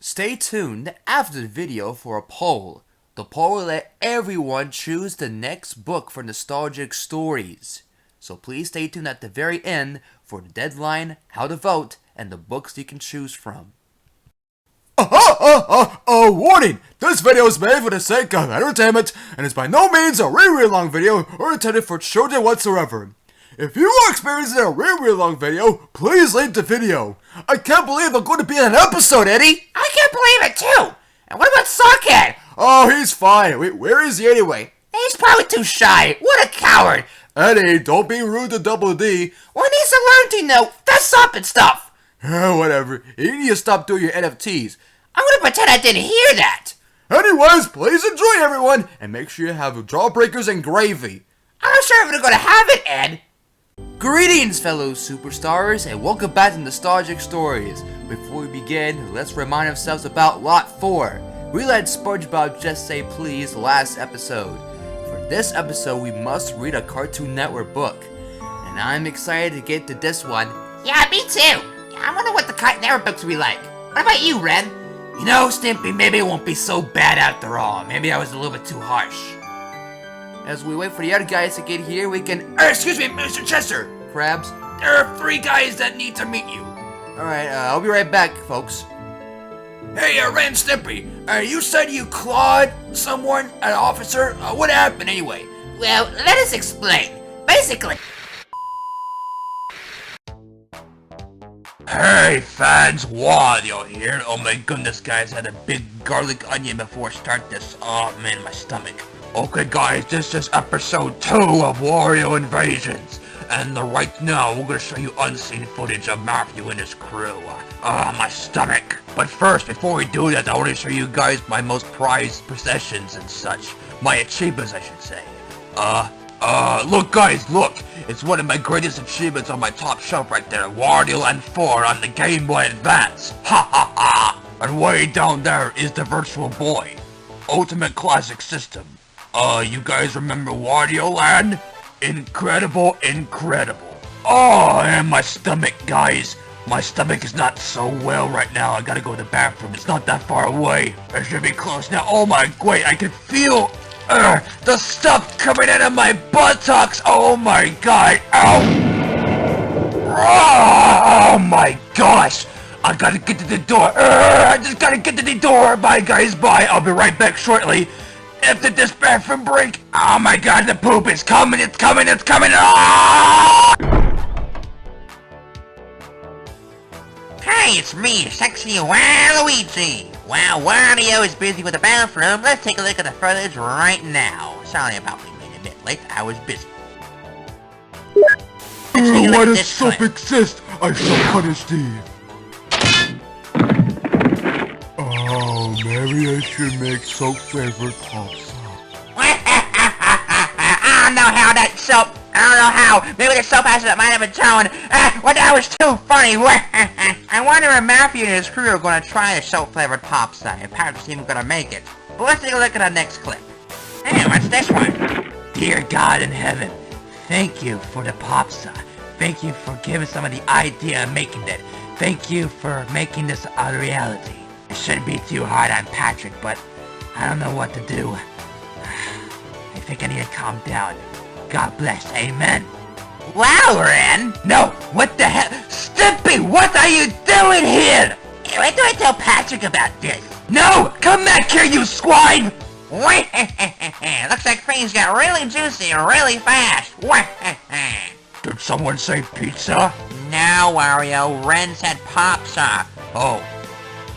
Stay tuned after the video for a poll. The poll will let everyone choose the next book for nostalgic stories. So please stay tuned at the very end for the deadline, how to vote, and the books you can choose from. Warning! This video is made for the sake of entertainment and is by no means a really long video or intended for children whatsoever. If you are experiencing a really long video, please leave the video. I can't believe I'm going to be in an episode, Eddie! I can't believe it too! And what about Sockhead? Oh, he's fine. Wait, where is he anyway? He's probably too shy. What a coward! Eddie, don't be rude to Double D. Well, he needs to learn to, fess up and stuff. Whatever. You need to stop doing your NFTs. I'm gonna pretend I didn't hear that. Anyways, please enjoy everyone, and make sure you have Jawbreakers and gravy. I'm not sure if they're gonna have it, Ed. Greetings, fellow superstars, and welcome back to Nostalgic Stories. Before we begin, let's remind ourselves about Lot 4. We let SpongeBob just say please last episode. For this episode, we must read a Cartoon Network book, and I'm excited to get to this one. Yeah, me too. I wonder what the Cartoon Network books will be like. What about you, Ren? You know, Stimpy, maybe it won't be so bad after all. Maybe I was a little bit too harsh. As we wait for the other guys to get here, we can... excuse me, Mr. Chester. Krabs? There are 3 guys that need to meet you. Alright, I'll be right back, folks. Hey, Ren, Stimpy. You said you clawed someone, an officer. What happened anyway? Well, let us explain. Basically... Hey fans, Wario here. Oh my goodness guys, I had a big garlic onion before I start this. Oh man, my stomach. Okay guys, this is episode 2 of Wario Invasions. And right now, we're gonna show you unseen footage of Matthew and his crew. My stomach. But first, before we do that, I want to show you guys my most prized possessions and such. My achievements, I should say. Look guys, look! It's one of my greatest achievements on my top shelf right there, Wario Land 4 on the Game Boy Advance! Ha ha ha! And way down there is the Virtual Boy. Ultimate Classic System. You guys remember Wario Land? Incredible, incredible. Oh, and my stomach, guys. My stomach is not so well right now. I gotta go to the bathroom. It's not that far away. It should be close now. Oh my, wait, I can feel... the stuff coming out of my buttocks! Oh my god! Ow! Oh my gosh! I gotta get to the door! I just gotta get to the door! Bye guys, bye! I'll be right back shortly! After this bathroom break! Oh my god, the poop is coming! It's coming! It's coming! Ah! Hey, it's me, Sexy Waluigi. While Wario is busy with the bathroom, let's take a look at the footage right now. Sorry about being a bit late, I was busy. Why does soap exist? I shall punish thee. Oh, maybe I should make soap-flavored pasta. I don't know how that soap... I don't know how. Maybe the soap has might have a tone. Well, that was too funny. I wonder if Matthew and his crew are going to try the soap-flavored pasta. If Patrick's even going to make it. But let's take a look at our next clip. Hey, what's this one? Dear God in heaven, thank you for the pasta. Thank you for giving somebody the idea of making it. Thank you for making this a reality. It shouldn't be too hard on Patrick, but I don't know what to do. I think I need to calm down. God bless, amen. Wow, Ren! No, what the hell? Stimpy, what are you doing here? Wait till I tell Patrick about this. No, come back here, you swine! Looks like things got really juicy really fast. Did someone say pizza? No, Wario. Ren said pizza. Oh.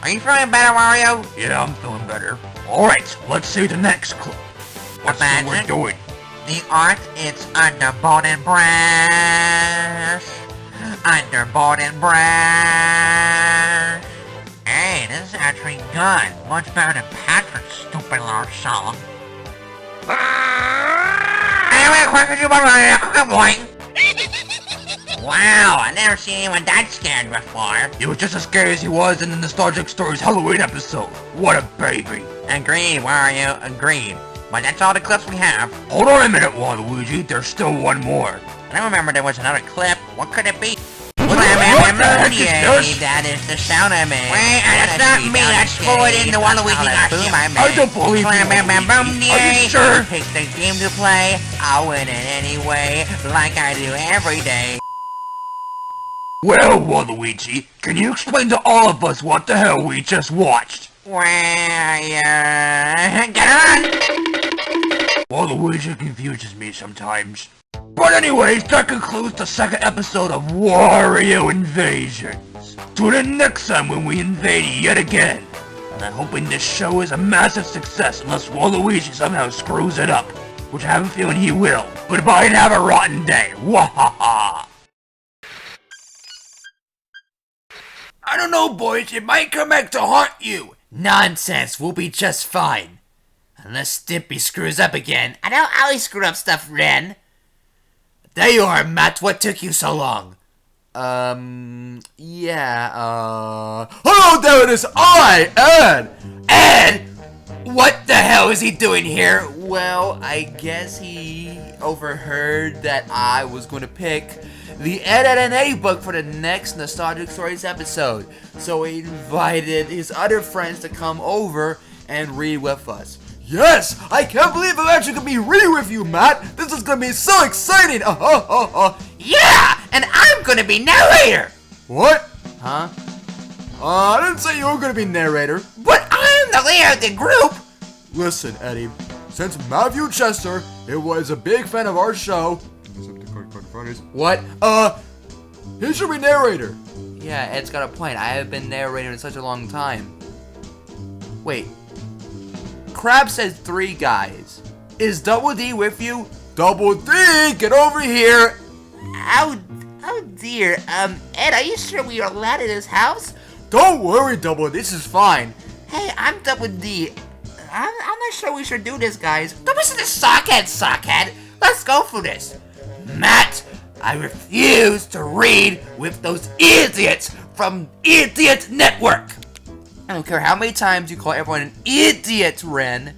Are you feeling better, Wario? Yeah, I'm feeling better. Alright, let's see the next clip. What's what we're doing? The art is underboard and brush. Underboard and brush. Hey, this is actually good. Much better than Patrick's stupid little song. Wow, I've never seen anyone that scared before. He was just as scary as he was in the Nostalgic Stories Halloween episode. What a baby. Agreed, Wario, agreed. But that's all the clips we have. Hold on a minute, Waluigi. There's still one more. I remember there was another clip. What could it be? What heck is this? That is the sound I made. Wait, that's not me. That's forward in the Waluigi costume. I don't believe you. Are you sure? Pick the game to play. I'll win it anyway, like I do every day. Well, Waluigi, can you explain to all of us what the hell we just watched? Well, get on! Waluigi confuses me sometimes. But anyways, that concludes the second episode of Wario Invasions. Tune in next time when we invade yet again. And I'm hoping this show is a massive success unless Waluigi somehow screws it up. Which I have a feeling he will. Goodbye and have a rotten day. Wahaha! I don't know, boys. It might come back to haunt you. Nonsense. We'll be just fine. Unless Stimpy screws up again. I don't always screw up stuff, Ren. There you are, Matt. What took you so long? Hello there, it is I, Ed! Ed? What the hell is he doing here? Well, I guess he overheard that I was going to pick the Edd N Eddy book for the next Nostalgic Stories episode. So he invited his other friends to come over and read with us. Yes! I can't believe I'm actually gonna be reading with you, Matt! This is gonna be so exciting! Yeah! And I'm gonna be narrator! What? Huh? I didn't say you were gonna be narrator. But I'm the leader of the group! Listen, Eddie, since Matthew Chester was a big fan of our show, What? he should be narrator. Yeah, Ed's got a point. I haven't been narrator in such a long time. Wait. Crab says 3 guys. Is Double D with you? Double D, get over here! Oh dear. Ed, are you sure we are allowed in his house? Don't worry, Double D, this is fine. Hey, I'm Double D. I'm not sure we should do this, guys. Don't listen to Sockhead. Let's go for this. Matt, I refuse to read with those idiots from Idiot Network. I don't care how many times you call everyone an idiot, Ren.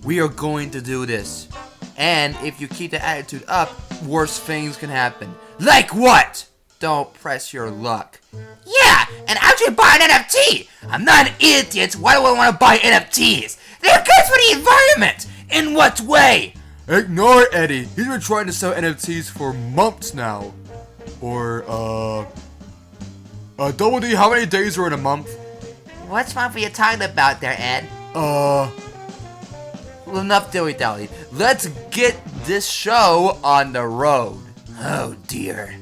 We are going to do this. And if you keep the attitude up, worse things can happen. Like what? Don't press your luck. Yeah, and I should buy an NFT. I'm not an idiot. Why do I want to buy NFTs? They're good for the environment. In what way? Ignore Eddie. He's been trying to sell NFTs for months now. Or, Double D, how many days are in a month? What's month are you talking about there, Ed? Well, enough dilly-dally. Let's get this show on the road. Oh, dear.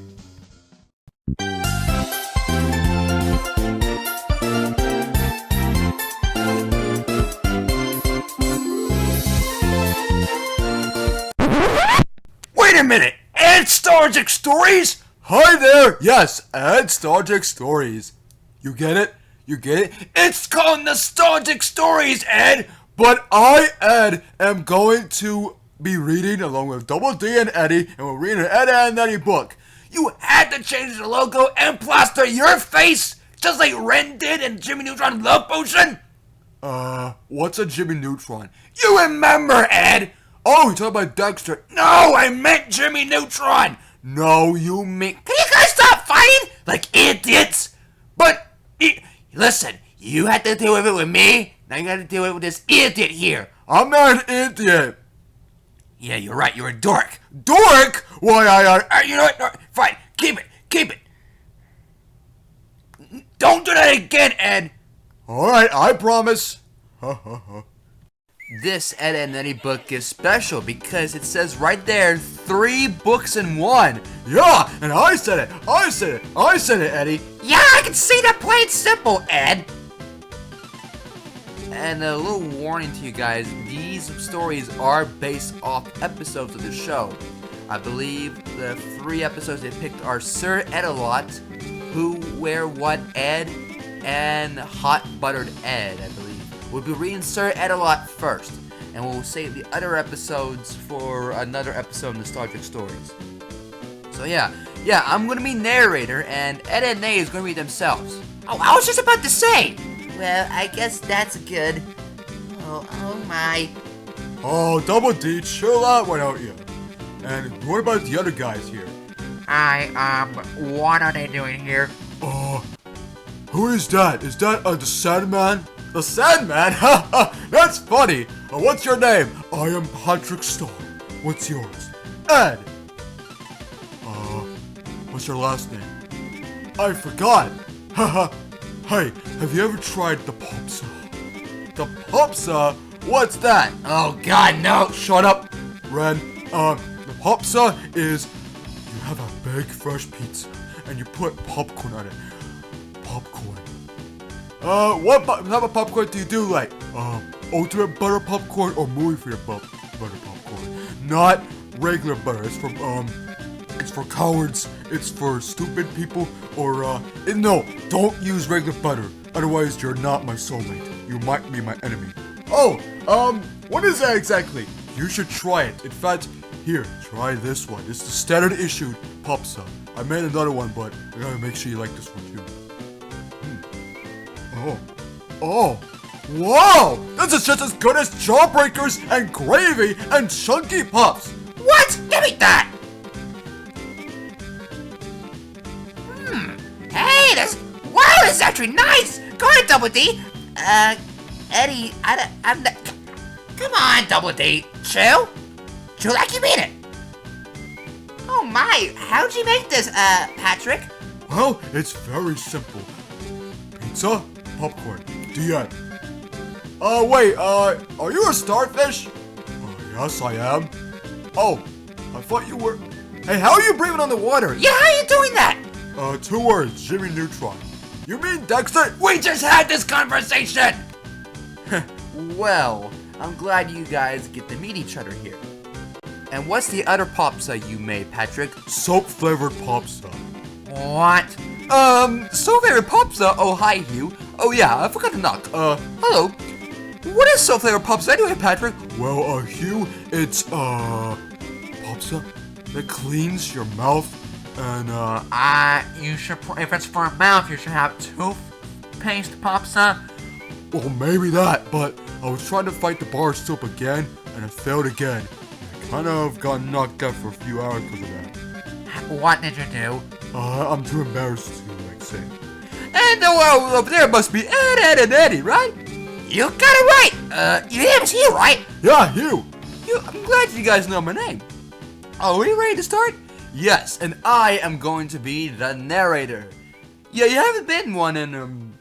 Wait a minute! Ed Nostalgic Stories? Hi there! Yes, Ed Nostalgic Stories. You get it? You get it? It's called Nostalgic Stories, Ed! But I, Ed, am going to be reading along with Double D and Eddie, and we're reading an Edd N Eddy book. You had to change the logo and plaster your face, just like Ren did in Jimmy Neutron Love Potion? What's a Jimmy Neutron? You remember, Ed? Oh, you're talking about Dexter. No, I meant Jimmy Neutron! No, you mean... Can you guys stop fighting like idiots? But, listen, you had to deal with it with me, now you gotta deal with it with this idiot here. I'm not an idiot. Yeah, you're right, you're a dork. Dork? Why, You know what? No, fine, keep it. Don't do that again, Ed. Alright, I promise. This Edd N Eddy book is special because it says right there, 3 books in 1. Yeah, and I said it, Eddie. Yeah, I can see that plain simple, Ed. And a little warning to you guys, these stories are based off episodes of the show. I believe the 3 episodes they picked are Sir Ed-a-Lot, Who, Where, What, Ed, and Hot Buttered Ed, I believe. We'll be reading Sir Ed-a-Lot first, and we'll save the other episodes for another episode of Nostalgic Stories. So yeah, I'm gonna be narrator, and Edd and Eddy is gonna read themselves. Oh, I was just about to say. Well, I guess that's good. Oh my. Oh, Double D, chill out, why don't you? And what about the other guys here? What are they doing here? Who is that? Is that, the Sandman? The Sandman? Haha, that's funny. What's your name? I am Patrick Star. What's yours? Ed. What's your last name? I forgot. Haha. Hey, have you ever tried the Popsa? The Popsa? What's that? Oh God, no! Shut up, Ren. The Popsa is you have a big fresh pizza and you put popcorn on it. Popcorn. What type of popcorn do you do like? Ultimate butter popcorn or movie theater butter popcorn? Not regular butter. It's for cowards. It's for stupid people. Or no, don't use regular butter. Otherwise, you're not my soulmate. You might be my enemy. Oh, what is that exactly? You should try it. In fact, here, try this one. It's the standard issued Popsa. I made another one, but I gotta make sure you like this one too. Oh, wow! This is just as good as Jawbreakers and Gravy and Chunky Puffs. What? Give me that! Hey, wow, this is actually nice! Go ahead, Double D! Eddie, I'm not... Come on, Double D! Chew like you mean it! Oh my, how'd you make this, Patrick? Well, it's very simple. Pizza, popcorn, the end. Wait, are you a starfish? Yes, I am. Oh, I thought you were... Hey, how are you breathing on the water? Yeah, how are you doing that? 2 words, Jimmy Neutron. You mean Dexter? We just had this conversation! Well, I'm glad you guys get to meet each other here. And what's the other Popsa you made, Patrick? Soap-flavored Popsa. What? Soap-flavored Popsa? Oh, hi, Hugh. Oh, yeah, I forgot to knock. Hello. What is soap-flavored Popsa anyway, Patrick? Well, Hugh, it's, Popsa that cleans your mouth and, You should, if it's for a mouth, you should have toothpaste Popsa. well, maybe that, but I was trying to fight the bar soap again, and I failed again. I kind of got knocked out for a few hours because of that. What did you do? I'm too embarrassed to, say. And over there must be Edd N Eddy, right? You got it right! Your name's Hugh, right? Yeah, Hugh! I'm glad you guys know my name. Oh, are you ready to start? Yes, and I am going to be the narrator. Yeah, you haven't been one in,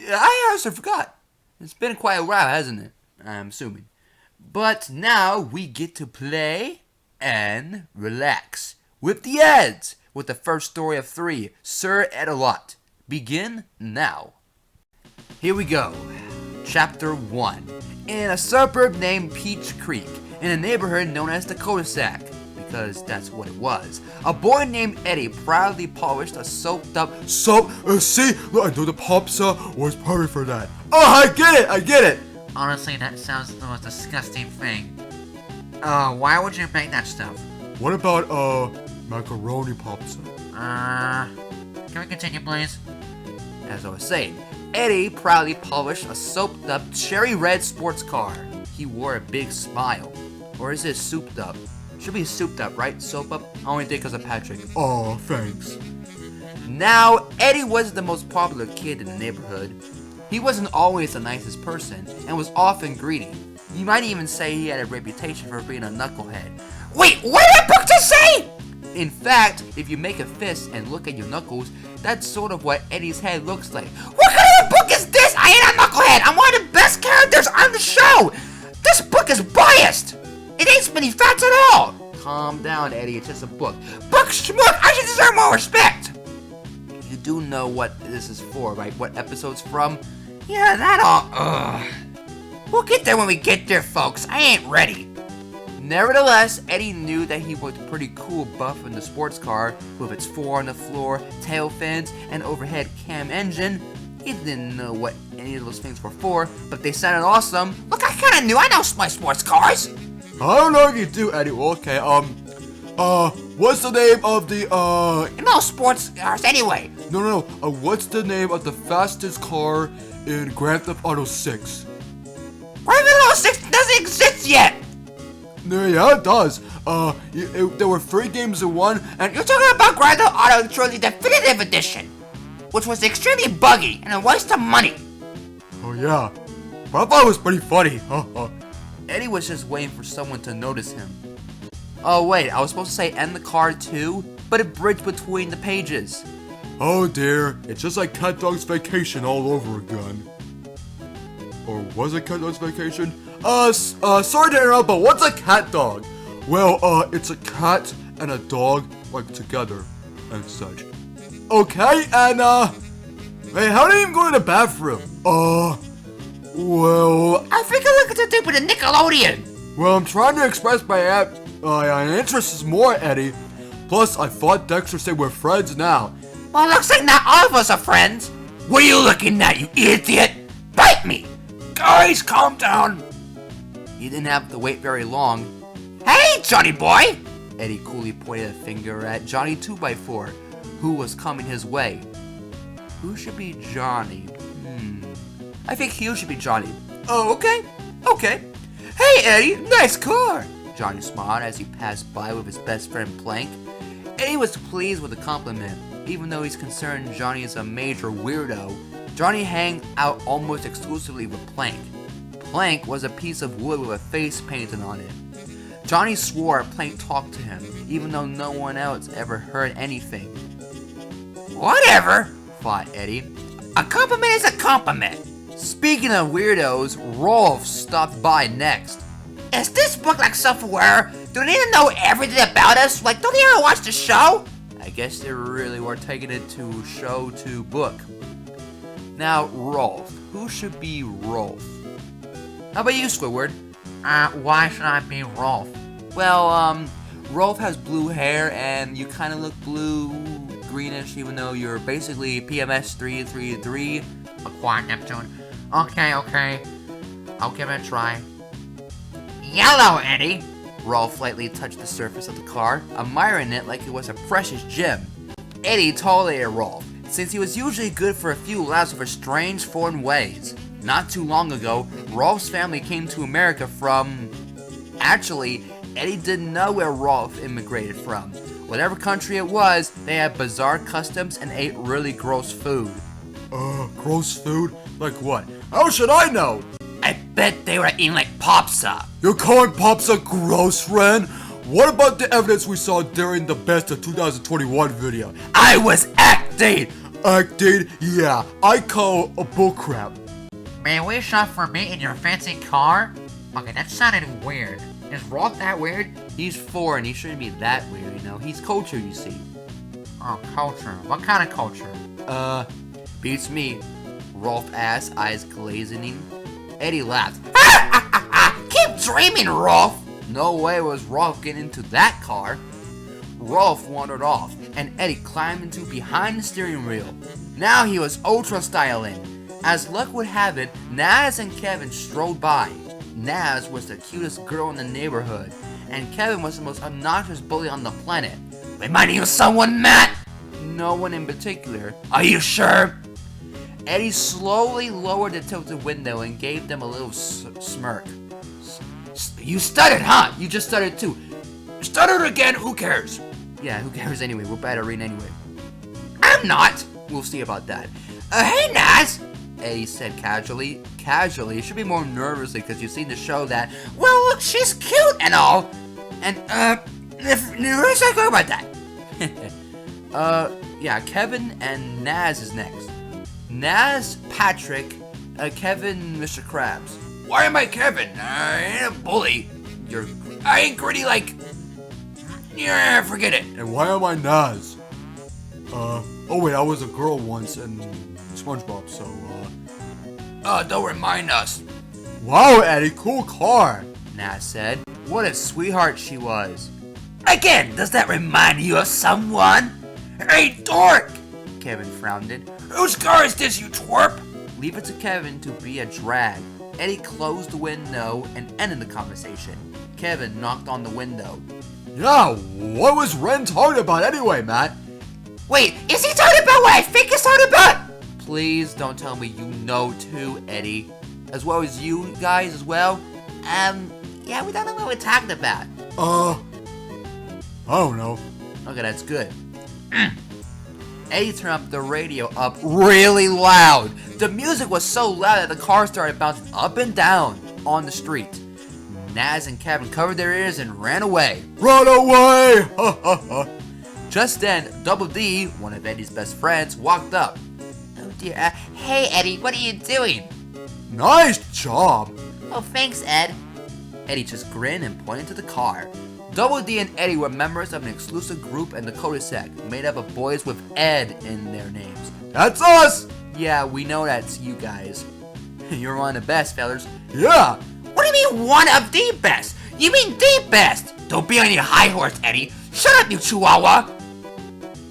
I also forgot. It's been quite a while, hasn't it? I'm assuming. But now we get to play and relax with the Eds with the first story of 3, Sir Ed-a-Lot. Begin now. Here we go. Chapter 1. In a suburb named Peach Creek, in a neighborhood known as the cul-de-sac, because that's what it was, a boy named Eddie proudly polished a soaped-up So, see, look, I know the Popsa was perfect for that. Oh, I get it! Honestly, that sounds the most disgusting thing. Why would you make that stuff? What about, macaroni Popsa? Can we continue, please? As I was saying, Eddie proudly polished a soaped-up cherry red sports car. He wore a big smile. Or is it souped up? Should be souped up, right? Soap up? I only did because of Patrick. Oh, thanks. Now, Eddie wasn't the most popular kid in the neighborhood. He wasn't always the nicest person, and was often greedy. You might even say he had a reputation for being a knucklehead. Wait, what did that book just say? In fact, if you make a fist and look at your knuckles, that's sort of what Eddie's head looks like. What kind of book is this? I ain't a knucklehead. I'm one of the best characters on the show. This book is biased. It ain't spinning facts at all. Calm down, Eddie, it's just a book. Book schmuck, I should deserve more respect. You do know what this is for, right? What episode's from? Yeah, that all, We'll get there when we get there, folks. I ain't ready. Nevertheless, Eddie knew that he looked pretty cool buff in the sports car with its 4 on the floor, tail fins, and overhead cam engine. He didn't know what any of those things were for, but they sounded awesome. Look, I kinda knew. I know my sports cars. I don't know if you do, Eddie. Well, okay, what's the name of the, No sports cars anyway. No, what's the name of the fastest car in Grand Theft Auto 6? Grand Theft Auto 6 doesn't exist yet. Yeah, it does. There were 3 games in one, and You're talking about Grand Theft Auto Trilogy Definitive Edition. which was extremely buggy and a waste of money. Oh yeah, but I thought it was pretty funny. Eddie was just waiting for someone to notice him. Oh wait, I was supposed to say end the card too, but it bridged between the pages. Oh dear, it's just like Cat Dog's Vacation all over again. Or was it Cat Dog's Vacation? Sorry to interrupt, but what's a cat dog? Well, it's a cat and a dog, like, together and such. Okay, and, hey, how did you even go to the bathroom? Well, I think I look at the dude with the Nickelodeon. well, I'm trying to express my interest is more, Eddie. Plus, I thought Dexter said we're friends now. Well, looks like not all of us are friends. What are you looking at, you idiot? Bite me. Guys, calm down. He didn't have to wait very long. Hey, Johnny boy. Eddie coolly pointed a finger at Johnny 2x4, who was coming his way. Who should be Johnny? I think Hugh should be Johnny. Oh, okay. Hey, Eddie, nice car. Johnny smiled as he passed by with his best friend Plank. Eddie was pleased with the compliment. Even though he's concerned Johnny is a major weirdo, Johnny hang out almost exclusively with Plank. Plank was a piece of wood with a face painted on it. Johnny swore Plank talked to him, even though no one else ever heard anything. Whatever, Fought Eddie. a compliment is a compliment. Speaking of weirdos, Rolf stopped by next. Is this book like self-aware? Do they need to know everything about us? Like, don't they ever watch the show? I guess they really were taking it to show to book. Now, Rolf. Who should be Rolf? How about you, Squidward? Why should I be Rolf? Well, Rolf has blue hair and you kind of look blue-greenish, even though you're basically PMS 333. A quiet Neptune. Okay. I'll give it a try. Yellow, Eddie. Rolf lightly touched the surface of the car, admiring it like it was a precious gem. Eddie tolerated Rolf, since he was usually good for a few laughs over strange foreign ways. Not too long ago, Rolf's family came to America from... Actually, Eddie didn't know where Rolf immigrated from. Whatever country it was, they had bizarre customs and ate really gross food. Gross food? Like what? How should I know? I bet they were eating like Popsa. You're calling Pops a gross, Ren? What about the evidence we saw during the Best of 2021 video? I was acting. Acting? Yeah, I call a bullcrap. May we shop for meat in your fancy car? Okay, that sounded weird. Is Rolf that weird? He's foreign, he shouldn't be that weird, you know? He's culture, you see. Oh, culture. What kind of culture? Beats me. Rolf asked, eyes glazing. Eddie laughed. Keep dreaming, Rolf. No way was Rolf getting into that car. Rolf wandered off, and Eddie climbed into behind the steering wheel. Now he was ultra styling. As luck would have it, Naz and Kevin strolled by. Naz was the cutest girl in the neighborhood, and Kevin was the most obnoxious bully on the planet. Reminding you of someone, Matt? No one in particular. Are you sure? Eddie slowly lowered the tilted window and gave them a little smirk. You stuttered, huh? You just stuttered too. Stuttered again, who cares? Yeah, who cares anyway? We're bad at reading anyway. I'm not. We'll see about that. Hey, Naz. Eddie said casually. Casually, it should be more nervously because you've seen the show that... Well, look, she's cute and all. And, where's I go about that? Yeah, Kevin and Naz is next. Naz, Patrick, Kevin, Mr. Krabs. Why am I Kevin? I ain't a bully. I ain't gritty like... Yeah, forget it. And why am I Naz? Oh wait, I was a girl once in SpongeBob, so, Don't remind us. Wow, Eddie, cool car. Naz said. What a sweetheart she was. Again, does that remind you of someone? Hey, dork! Kevin frowned. Whose car is this, you twerp? Leave it to Kevin to be a drag. Eddie closed the window and ended the conversation. Kevin knocked on the window. Yeah, what was Ren talking about anyway, Matt? Wait, is he talking about what I think he's talking about? Please don't tell me you know too, Eddie. As well as you guys as well. Yeah, we don't know what we're talking about. I don't know. Okay, that's good. Eddie turned up the radio up really loud. The music was so loud that the car started bouncing up and down on the street. Naz and Kevin covered their ears and ran away. Run away! Ha ha ha. Just then, Double D, one of Eddie's best friends, walked up. Oh dear. Hey, Eddie, what are you doing? Nice job! Oh, thanks, Ed. Eddie just grinned and pointed to the car. Double D and Eddie were members of an exclusive group in the cul-de-sac made up of boys with Ed in their names. That's us! Yeah, we know that's you guys. You're one of the best, fellas. Yeah! What do you mean one of the best? You mean the best? Don't be on your high horse, Eddie. Shut up, you chihuahua.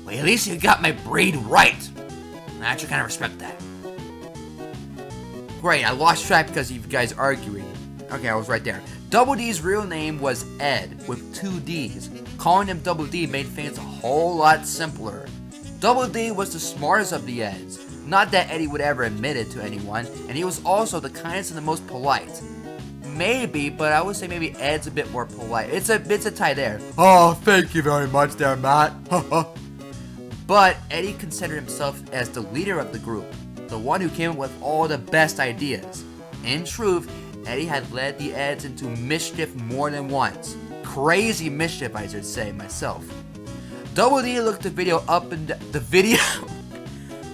Well, at least you got my breed right. I actually kind of respect that. Great, I lost track because of you guys arguing. Okay, I was right there. Double D's real name was Ed, with 2 D's. Calling him Double D made things a whole lot simpler. Double D was the smartest of the Eds. Not that Eddie would ever admit it to anyone, and he was also the kindest and the most polite. Maybe, but I would say maybe Ed's a bit more polite. It's a tie there. Oh, thank you very much there, Matt. Ha ha. But Eddie considered himself as the leader of the group, the one who came up with all the best ideas. In truth, Eddie had led the Eds into mischief more than once. Crazy mischief, I should say myself. Double D looked the video up and the video.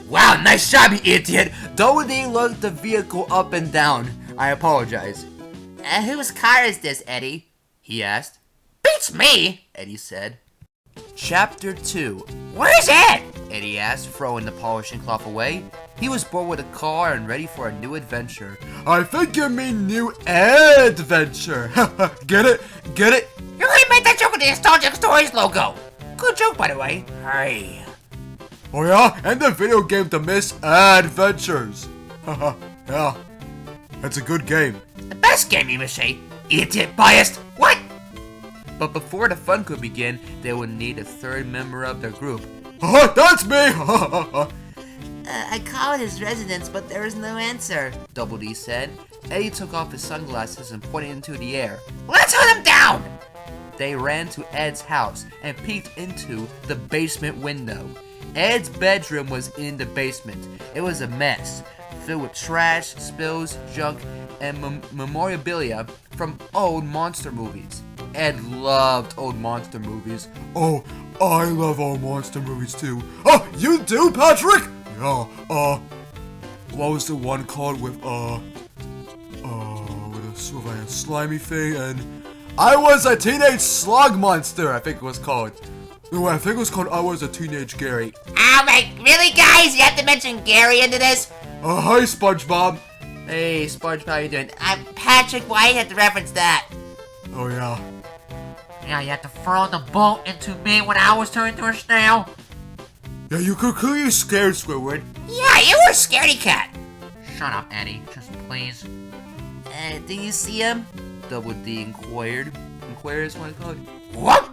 Wow, nice job, you idiot. Double D looked the vehicle up and down. I apologize. Whose car is this, Eddie? He asked. Beats me, Eddie said. Chapter 2. Where's Ed? Eddie asked, throwing the polishing cloth away. He was bored with a car and ready for a new adventure. I think you mean new adventure. Get it? Get it? You already made that joke with the Nostalgic Stories logo. Good joke, by the way. Hey. Oh yeah? And the video game The misEdventures. Haha, yeah. That's a good game. The best game, you must say. Idiot biased. What? But before the fun could begin, they would need a third member of their group. That's me! I called his residence, but there was no answer. Double D said. Eddie took off his sunglasses and pointed into the air. Let's hunt him down! They ran to Ed's house and peeked into the basement window. Ed's bedroom was in the basement. It was a mess, filled with trash, spills, junk, and memorabilia from old monster movies. Ed loved old monster movies. Oh, I love all monster movies too. Oh, you do, Patrick? Yeah, what was the one called with a sort of a slimy thing, and I was a teenage slug monster, I think it was called. No, I think it was called I Was a Teenage Gary. Oh my, really guys? You have to mention Gary into this? Hi, SpongeBob. Hey, SpongeBob, how you doing? I'm Patrick, why you have to reference that? Oh yeah. Yeah, you have to throw the boat into me when I was turned into a snail? Yeah, you could clearly scared, Squidward. Yeah, you were a scaredy cat. Shut up, Eddie. Just please. Do you see him? Double D inquired. Inquired is what I call it. What?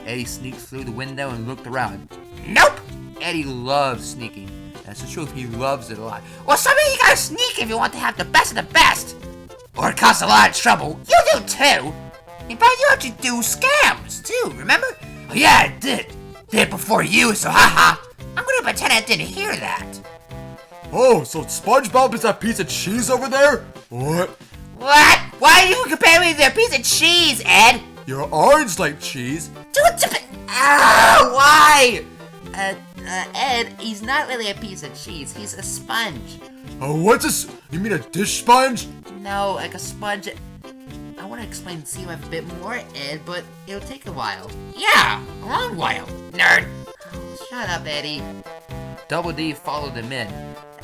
Eddie sneaked through the window and looked around. Nope. Eddie loves sneaking. That's the truth, he loves it a lot. Well, some of you gotta sneak if you want to have the best of the best. Or it cause a lot of trouble. You do too. In fact, you have to do scams too, remember? Oh yeah, I did. Did it before you, so haha. I'm gonna pretend I didn't hear that. Oh, so SpongeBob is that piece of cheese over there? What? What? Why do you compare me to a piece of cheese, Ed? Your orange like cheese. Do it to me. Ah, why? Ed, he's not really a piece of cheese. He's a sponge. Oh, what's this? You mean a dish sponge? No, like a sponge. I want to explain to you a bit more, Ed, but it'll take a while. Yeah, a long while, nerd. Oh, shut up, Eddie. Double D followed him in.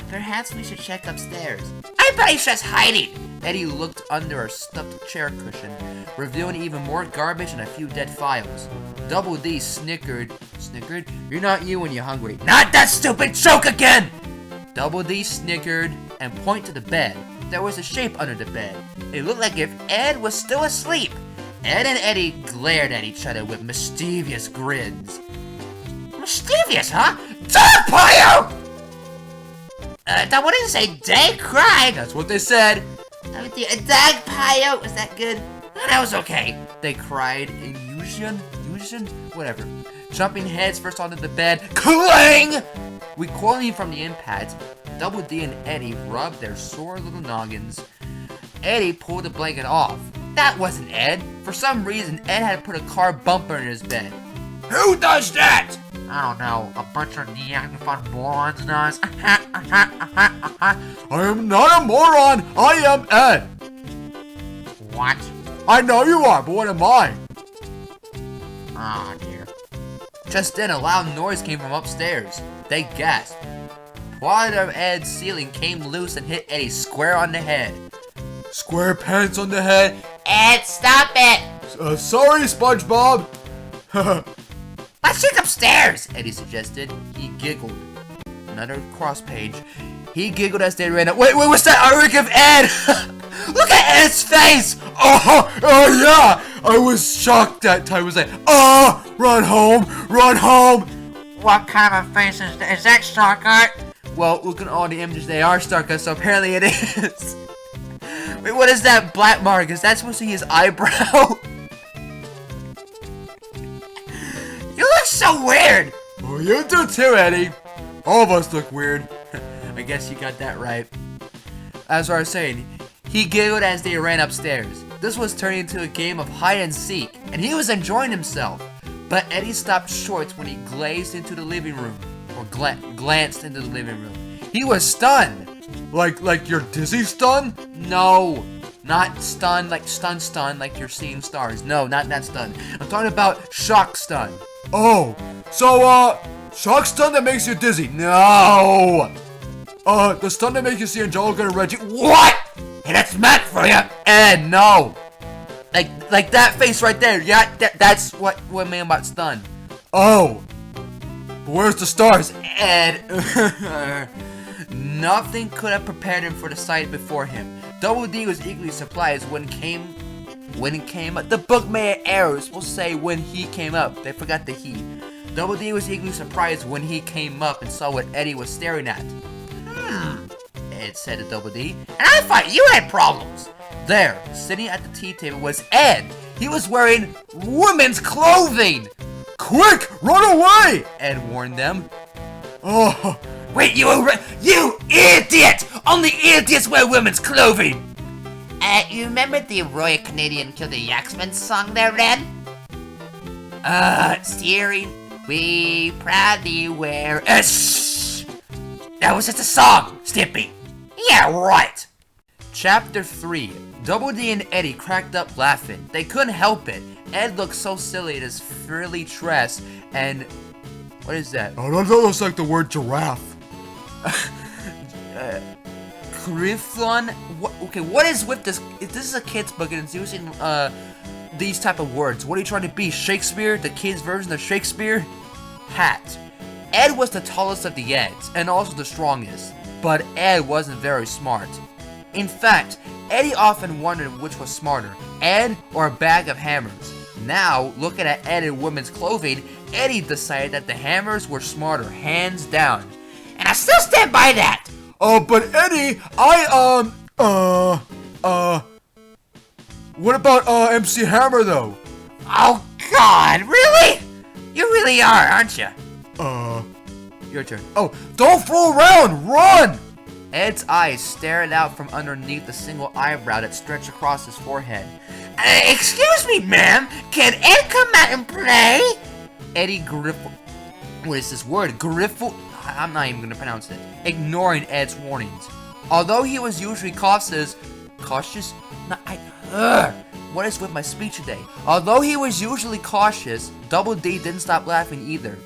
Perhaps we should check upstairs. I bet he's just hiding. Eddie looked under a stuffed chair cushion, revealing even more garbage and a few dead files. Double D snickered. Snickered? You're not you when you're hungry. Not that stupid joke again! Double D snickered and pointed to the bed. There was a shape under the bed. It looked like if Ed was still asleep. Ed and Eddie glared at each other with mischievous grins. Mischievous, huh? Dog Pio! That what did it say? They cried. That's what they said. Dog Pio. Was that good? That was okay. They cried in Yusian? Whatever. jumping heads first onto the bed. Clang! Recoiling from the impact, Double D and Eddie rubbed their sore little noggins. Eddie pulled the blanket off. That wasn't Ed. For some reason, Ed had put a car bumper in his bed. Who does that? I don't know, a bunch of neon-fun morons does. I am not a moron. I am Ed. What? I know you are, but what am I? Oh dear. Just then, a loud noise came from upstairs. They gasped. Part of Ed's ceiling came loose and hit Eddie square on the head. Square pants on the head. Ed, stop it! Sorry, SpongeBob. Let's check upstairs! Eddie suggested. He giggled. Another cross page. He giggled as they ran up. Wait, what's that artwork of Ed? Look at Ed's face! Oh yeah! I was shocked that time. I was like, run home, run home. What kind of face is that? Is that Starkart? Well, looking at all the images, they are Starka, so apparently it is. Wait, what is that black mark? Is that supposed to be his eyebrow? You look so weird! Oh, you do too, Eddie. All of us look weird. I guess you got that right. As I was saying, he giggled as they ran upstairs. This was turning into a game of hide and seek, and he was enjoying himself. But Eddie stopped short when he glazed into the living room, or glanced into the living room. He was stunned. Like you're dizzy stun? No, not stunned like stun like you're seeing stars. No, not that stun. I'm talking about shock stun. Oh, so shock stun that makes you dizzy? No. The stun that makes you see Angelica and Reggie. What? Hey, that's Matt for you! Ed, no. Like that face right there. Yeah, that's what mean about stun. Oh, but where's the stars? Ed. Nothing could have prepared him for the sight before him. Double D was equally surprised when it came up. The book made errors. We'll say when he came up. They forgot the he. Double D was equally surprised when he came up and saw what Eddie was staring at. Ed said to Double D. And I thought you had problems! There, sitting at the tea table was Ed. He was wearing women's clothing. Quick, run away! Ed warned them. Oh, Wait, you idiot! Only idiots wear women's clothing! You remember the Royal Canadian Kill the Yaxman song there, Red? Steering, we proudly wear a shh! That was just a song, Stimpy. Yeah, right! Chapter 3. Double D and Eddie cracked up laughing. They couldn't help it. Ed looked so silly in his frilly dress and... What is that? that looks like the word giraffe. Griffon? What is with this? If this is a kid's book and it's using these type of words, what are you trying to be? Shakespeare? The kid's version of Shakespeare? Hat. Ed was the tallest of the Eds, and also the strongest. But Ed wasn't very smart. In fact, Eddie often wondered which was smarter, Ed or a bag of hammers. Now, looking at Ed in women's clothing, Eddie decided that the hammers were smarter, hands down. And I still stand by that! But Eddie, what about, MC Hammer, though? Oh God, really? You really are, aren't you? Your turn. Oh, don't fool around, run! Ed's eyes stared out from underneath the single eyebrow that stretched across his forehead. Excuse me, ma'am, can Ed come out and play? Eddie Griffle... What is this word? Griffle... I'm not even gonna pronounce it. Ignoring Ed's warnings. Although he was usually cautious... What is with my speech today? Although he was usually cautious, Double D didn't stop laughing either.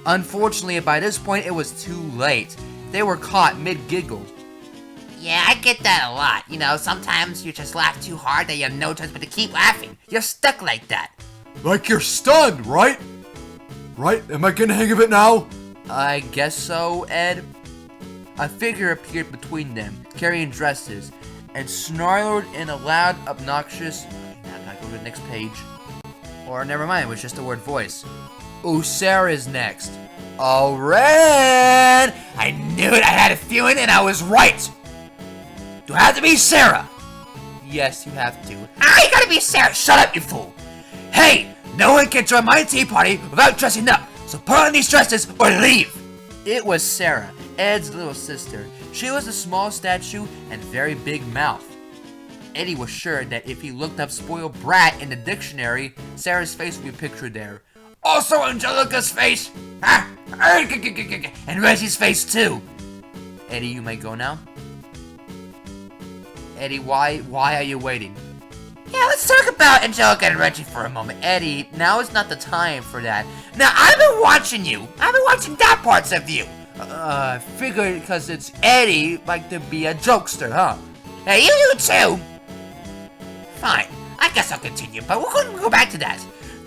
Unfortunately, by this point, it was too late. They were caught mid-giggle. Yeah, I get that a lot. You know, sometimes you just laugh too hard that you have no choice but to keep laughing. You're stuck like that. Like you're stunned, right? Right? Am I getting the hang of it now? I guess so, Ed. A figure appeared between them, carrying dresses, and snarled in a loud, obnoxious... Now I gotta go to the next page. Or never mind, it was just the word voice. Ooh, Sarah's next. Oh, Red! I knew it, I had a feeling, and I was right! Do I have to be Sarah? Yes, you have to. I gotta be Sarah! Shut up, you fool! Hey! No one can join my tea party without dressing up! So put on these dresses or leave! It was Sarah, Ed's little sister. She was a small statue and very big mouth. Eddie was sure that if he looked up spoiled brat in the dictionary, Sarah's face would be pictured there. Also Angelica's face! Ah, and Reggie's face too! Eddie, you may go now. Eddie, why are you waiting? Yeah, let's talk about Angelica and Reggie for a moment. Eddie, now is not the time for that. Now, I've been watching you. I've been watching that parts of you. Figured because it's Eddie, like to be a jokester, huh? Hey, you too. Fine, I guess I'll continue, but we're going to go back to that.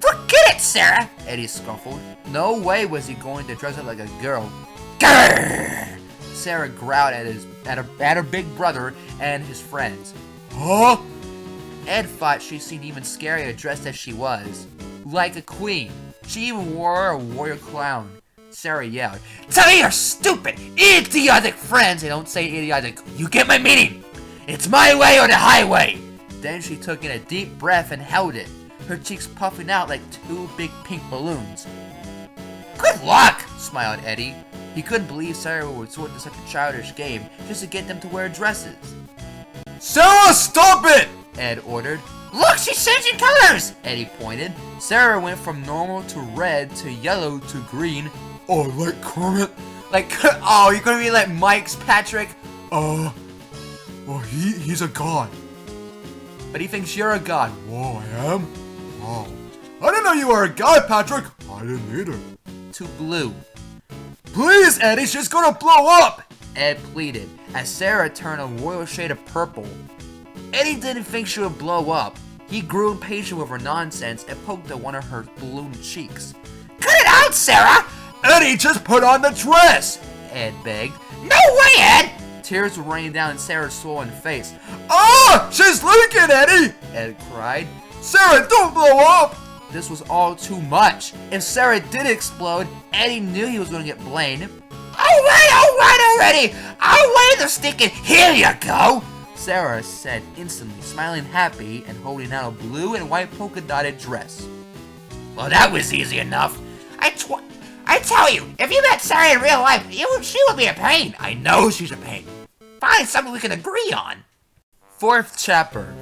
Forget it, Sarah. Eddie scuffled. No way was he going to dress up like a girl. Grrr. Sarah growled at her big brother and his friends. Huh? Ed thought she seemed even scarier dressed as she was. Like a queen. She even wore a warrior crown. Sarah yelled, Tell your stupid, idiotic friends. They don't say idiotic. You get my meaning. It's my way or the highway. Then she took in a deep breath and held it, her cheeks puffing out like two big pink balloons. Good luck, smiled Eddie. He couldn't believe Sarah would resort to such a childish game just to get them to wear dresses. Sarah, stop it! Ed ordered. Look, she's changing colors! Eddie pointed. Sarah went from normal to red to yellow to green. Oh, like Kermit? Like, oh, you're gonna be like Mike's Patrick? Well, he's a god. But he thinks you're a god. Whoa, I am? Wow. I didn't know you were a god, Patrick. I didn't either. To blue. Please, Eddie, she's gonna blow up! Ed pleaded, as Sarah turned a royal shade of purple. Eddie didn't think she would blow up. He grew impatient with her nonsense and poked at one of her balloon cheeks. Cut it out, Sarah! Eddie, just put on the dress! Ed begged. No way, Ed! Tears were raining down Sarah's swollen face. Ah! She's leaking, Eddie! Ed cried. Sarah, don't blow up! This was all too much. If Sarah did explode, Eddie knew he was going to get blamed. Alright already! I'll wear the stinking, here you go! Sarah said instantly, smiling happy and holding out a blue and white polka dotted dress. Well, that was easy enough. I tell you, if you met Sarah in real life, she would be a pain. I know she's a pain. Find something we can agree on. Fourth chapter.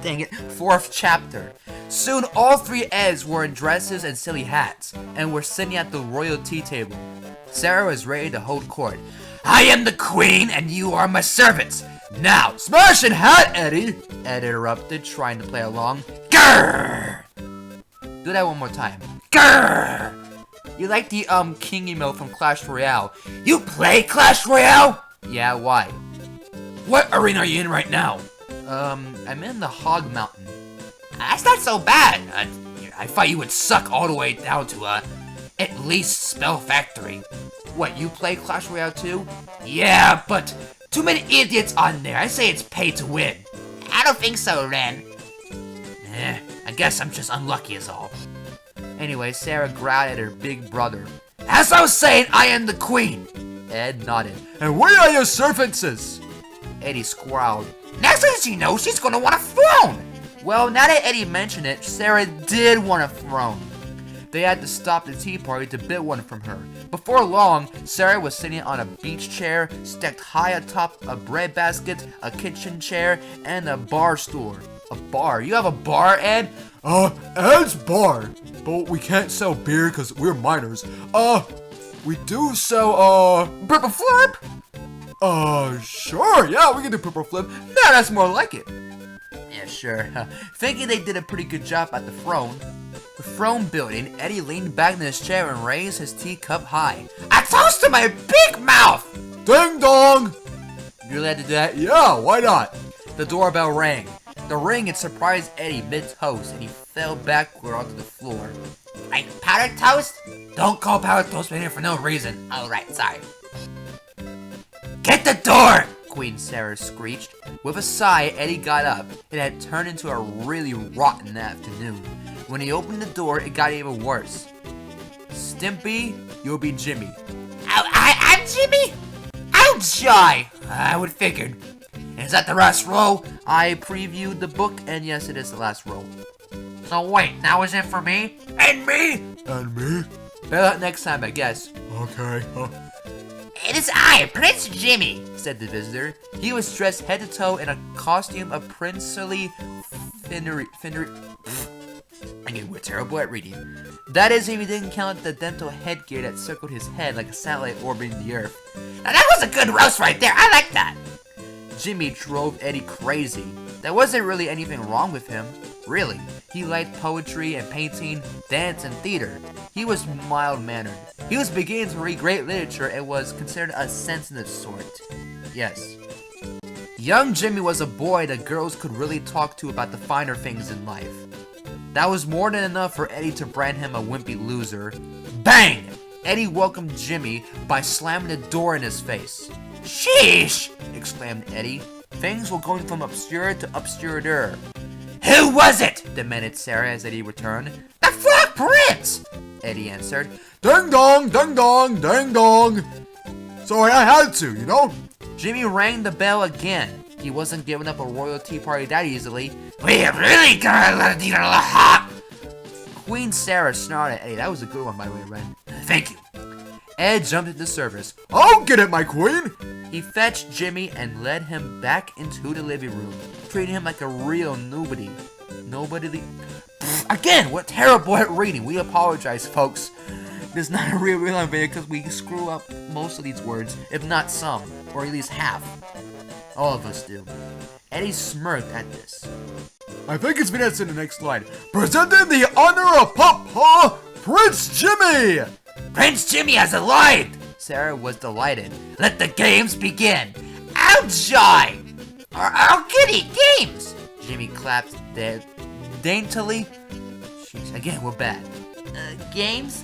Dang it. Fourth chapter. Soon all three Eds were in dresses and silly hats, and were sitting at the royal tea table. Sarah was ready to hold court. I am the queen, and you are my servants. Now, smash and hat, Eddie! Ed interrupted, trying to play along. Grrr! Do that one more time. Grrr! You like the king emote from Clash Royale. You play Clash Royale? Yeah, why? What arena are you in right now? I'm in the Hog Mountain. That's not so bad. I thought you would suck all the way down to, at least Spell Factory. What, you play Clash Royale too? Yeah, but too many idiots on there. I say it's pay to win. I don't think so, Ren. I guess I'm just unlucky is all. Anyway, Sarah growled at her big brother. As I was saying, I am the queen. Ed nodded. And we are your servants. Eddie squalled. Next thing she knows, she's gonna want a throne. Well, now that Eddie mentioned it, Sarah did want a throne. They had to stop the tea party to bid one from her. Before long, Sarah was sitting on a beach chair, stacked high atop a bread basket, a kitchen chair, and a bar stool. A bar? You have a bar, Ed? Ed's bar. But we can't sell beer because we're minors. We do sell, Purple Flip? Sure, yeah, we can do Purple Flip. No, that's more like it. Yeah, sure. Thinking they did a pretty good job at the throne. The throne building, Eddie leaned back in his chair and raised his teacup high. A toast to my big mouth! Ding dong! You really had to do that? Yeah, why not? The doorbell rang. The ring had surprised Eddie mid-toast, and he fell backward onto the floor. Like powdered toast? Don't call powdered toast in here for no reason. Alright, sorry. Get the door! Queen Sarah screeched. With a sigh, Eddie got up. It had turned into a really rotten afternoon. When he opened the door, it got even worse. Stimpy, you'll be Jimmy. I'm Jimmy? I'm Jai! I would figured. Is that the last roll? I previewed the book, and yes, it is the last roll. So wait, that was it for me? And me? And me? Better luck next time, I guess, Okay. It is I, Prince Jimmy. said the visitor. He was dressed head to toe in a costume of princely finery. Again, we're terrible at reading. That is, if you didn't count the dental headgear that circled his head like a satellite orbiting the Earth. Now that was a good roast right there. I like that. Jimmy drove Eddie crazy. There wasn't really anything wrong with him. Really. He liked poetry and painting, dance and theater. He was mild-mannered. He was beginning to read great literature and was considered a sensitive sort. Yes. Young Jimmy was a boy that girls could really talk to about the finer things in life. That was more than enough for Eddie to brand him a wimpy loser. Bang! Eddie welcomed Jimmy by slamming the door in his face. Sheesh! Exclaimed Eddie. Things were going from obscure to obscurer. Who was it? Demanded Sarah as Eddie returned. The Frog Prince! Eddie answered. Ding dong, ding dong, ding dong. Sorry, I had to, you know? Jimmy rang the bell again. He wasn't giving up a royal tea party that easily. We really gotta let it hot. Queen Sarah snarled at Eddie. That was a good one, by the way, Ren. Thank you. Ed jumped into service. I'll get it, my queen. He fetched Jimmy and led him back into the living room, treating him like a real nobody. Again, we're terrible at reading. We apologize, folks. This is not a real video because we screw up most of these words, if not some, or at least half. All of us do. Eddie smirked at this. I think it's Venus in the next slide. Presenting the honor of Papa, Prince Jimmy. Prince Jimmy has arrived. Sarah was delighted. Let the games begin. Outside. Our giddy games. Jimmy clapped daintily. Jeez, again, we're bad. Games?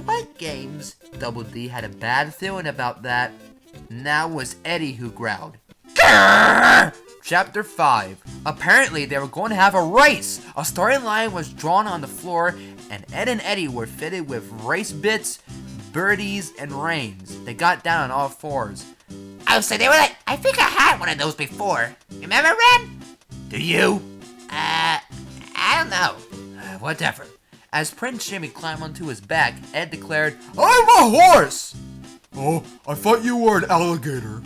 What games? Double D had a bad feeling about that. Now it was Eddie who growled. Grrr! Chapter 5. Apparently, they were going to have a race. A starting line was drawn on the floor, and Edd N Eddy were fitted with race bits, birdies, and reins. They got down on all fours. Oh, so they were like, I think I had one of those before. Remember, Ren? Do you? I don't know. Whatever. As Prince Jimmy climbed onto his back, Ed declared, I'm a horse. Oh, I thought you were an alligator.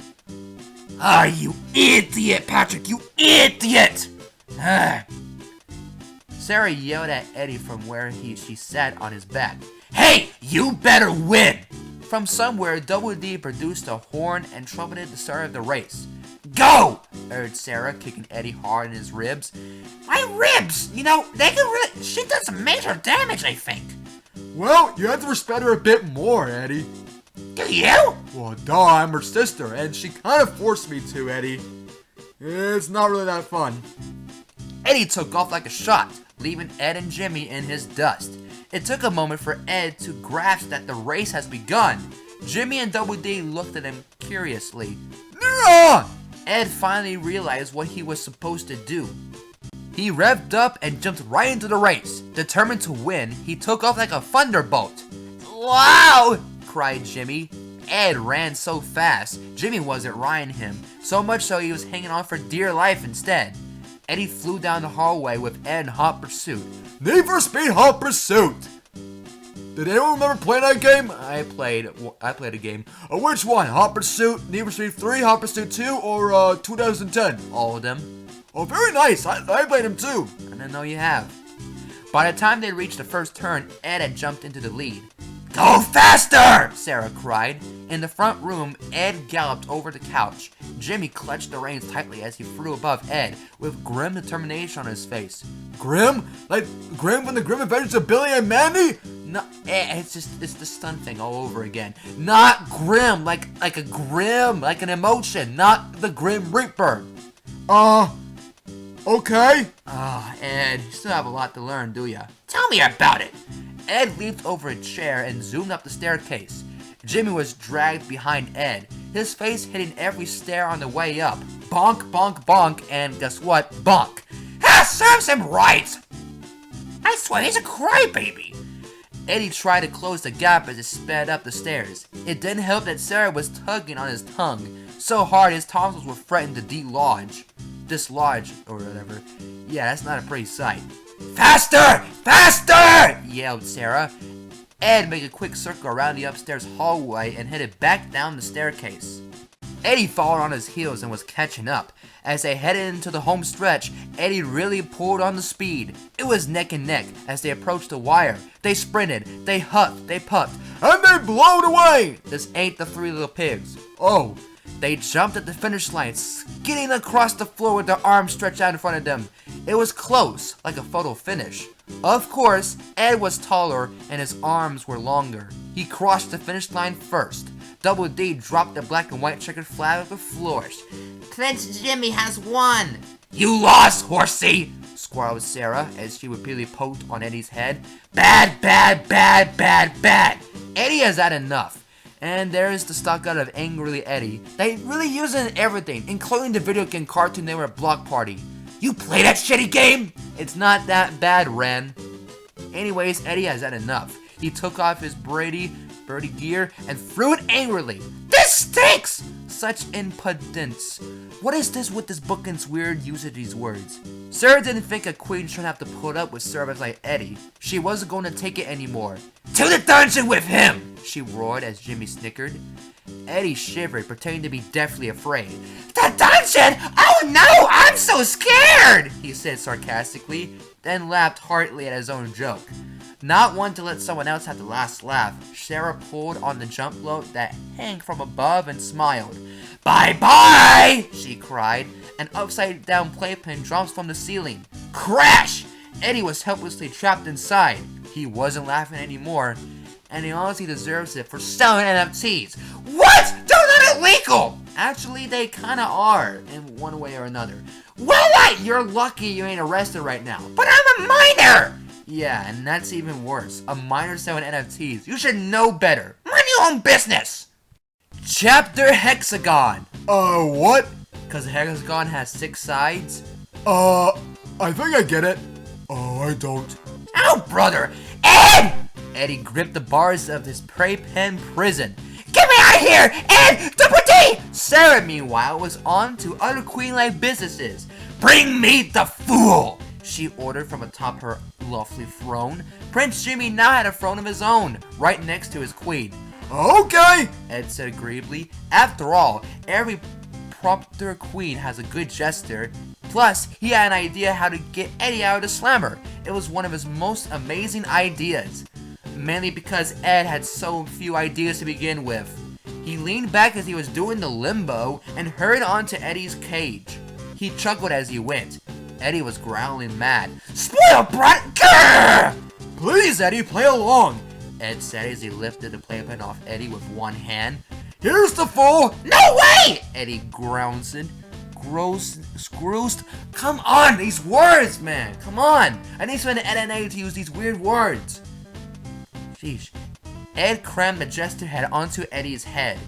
Ah, you idiot, Patrick, you idiot! Sarah yelled at Eddie from where she sat on his back. Hey, you better win! From somewhere, Double D produced a horn and trumpeted the start of the race. Go! Urged Sarah, kicking Eddie hard in his ribs. My ribs! You know, they can really... She did some major damage, I think. Well, you have to respect her a bit more, Eddie. Do you? Well, duh, I'm her sister, and she kind of forced me to, Eddie. It's not really that fun. Eddie took off like a shot, leaving Ed and Jimmy in his dust. It took a moment for Ed to grasp that the race has begun. Jimmy and Double D looked at him curiously. Yeah! Ed finally realized what he was supposed to do. He revved up and jumped right into the race. Determined to win, he took off like a thunderbolt. Wow! Cried Jimmy. Ed ran so fast, Jimmy wasn't riding him, so much so he was hanging on for dear life instead. Eddie flew down the hallway with Ed in hot pursuit. Need for Speed Hot Pursuit. Did anyone remember playing that game? I played a game. Which one? Hot Pursuit, Need for Speed 3, Hot Pursuit 2, or 2010? All of them. Oh, very nice. I played them too. I didn't know you have. By the time they reached the first turn, Ed had jumped into the lead. Go faster! Sarah cried. In the front room, Ed galloped over the couch. Jimmy clutched the reins tightly as he flew above Ed, with grim determination on his face. Grim? Like Grim from the Grim Adventures of Billy and Mandy? No, it's the stun thing all over again. Not grim, like an emotion, not the Grim Reaper. Okay. Ed, you still have a lot to learn, do ya? Tell me about it. Ed leaped over a chair and zoomed up the staircase. Jimmy was dragged behind Ed, his face hitting every stair on the way up. Bonk, bonk, bonk, and guess what? Bonk. Serves him right! I swear he's a crybaby. Eddie tried to close the gap as he sped up the stairs. It didn't help that Sarah was tugging on his tongue, so hard his tonsils were threatening to delodge. dislodge or whatever. Yeah, that's not a pretty sight. Faster! Faster! Yelled Sarah. Ed made a quick circle around the upstairs hallway and headed back down the staircase. Eddie followed on his heels and was catching up. As they headed into the home stretch, Eddie really pulled on the speed. It was neck and neck as they approached the wire. They sprinted, they huffed, they puffed, And they blowed away! This ain't the Three Little Pigs. Oh, they jumped at the finish line, skidding across the floor with their arms stretched out in front of them. It was close, like a photo finish. Of course, Ed was taller and his arms were longer. He crossed the finish line first. Double D dropped the black and white checkered flag on the floor. Prince Jimmy has won. You lost, horsey! Squalled Sarah as she repeatedly poked on Eddie's head. Bad, bad, bad, bad, bad! Eddie has had enough. And there's the stock out of Angrily Eddie. They really use it in everything, including the video game cartoon they were at Block Party. You play that shitty game? It's not that bad, Ren. Anyways, Eddie has had enough. He took off his birdie gear and threw it angrily. This stinks! Such impudence. What is this with this bookend's weird use of these words? Sarah didn't think a queen should have to put up with servants like Eddie. She wasn't going to take it anymore. To the dungeon with him! She roared as Jimmy snickered. Eddie shivered, pretending to be deathly afraid. The dungeon? Oh no, I'm so scared! He said sarcastically, then laughed heartily at his own joke. Not one to let someone else have the last laugh, Sarah pulled on the jump float that hung from above and smiled. Bye-bye! She cried. An upside-down playpen drops from the ceiling. Crash! Eddie was helplessly trapped inside. He wasn't laughing anymore, and he honestly deserves it for selling NFTs. What? They're not illegal! Actually, they kinda are, in one way or another. Well, what? You're lucky you ain't arrested right now. But I'm a minor! Yeah, and that's even worse. A minor selling NFTs. You should know better. Mind your own business! Chapter Hexagon. What? Cause Hexagon has 6 sides? I think I get it. Oh, I don't. Ow, brother! Ed! Eddie gripped the bars of his playpen prison. Get me out of here! Ed! Double D! Sarah, meanwhile, was on to other queen-like businesses. Bring me the fool! She ordered from atop her lofty throne. Prince Jimmy now had a throne of his own, right next to his queen. Okay! Ed said agreeably. After all, every proper queen has a good jester. Plus, he had an idea how to get Eddie out of the slammer. It was one of his most amazing ideas. Mainly because Ed had so few ideas to begin with. He leaned back as he was doing the limbo and hurried onto Eddie's cage. He chuckled as he went. Eddie was growling mad. Spoiled brat! Grrr! Please, Eddie, play along, Ed said as he lifted the playpen off Eddie with one hand. Here's the fool! No way! Eddie groused. Come on, these words, man! Come on! I need someone to Edd N Eddy to use these weird words. Sheesh. Ed crammed the jester head onto Eddie's head.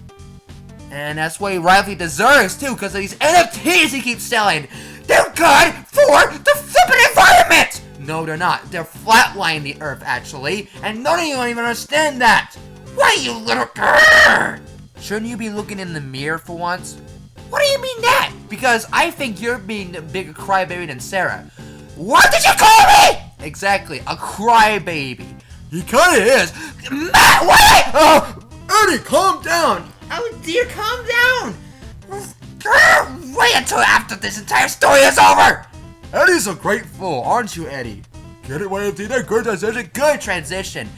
And that's what he rightfully deserves, too, because of these NFTs he keeps selling. They're good for the flippin' environment! No, they're not. They're flatlining the earth, actually. And none of you don't even understand that. Why, you little grrr! Shouldn't you be looking in the mirror for once? What do you mean that? Because I think you're being a bigger crybaby than Sarah. What did you call me? Exactly, a crybaby. He kinda is. Matt, wait! Oh, Eddie, calm down! Oh dear, calm down. Wait until after this entire story is over! Eddie's a great fool, aren't you, Eddie? Get it, way of the good transition. Good transition.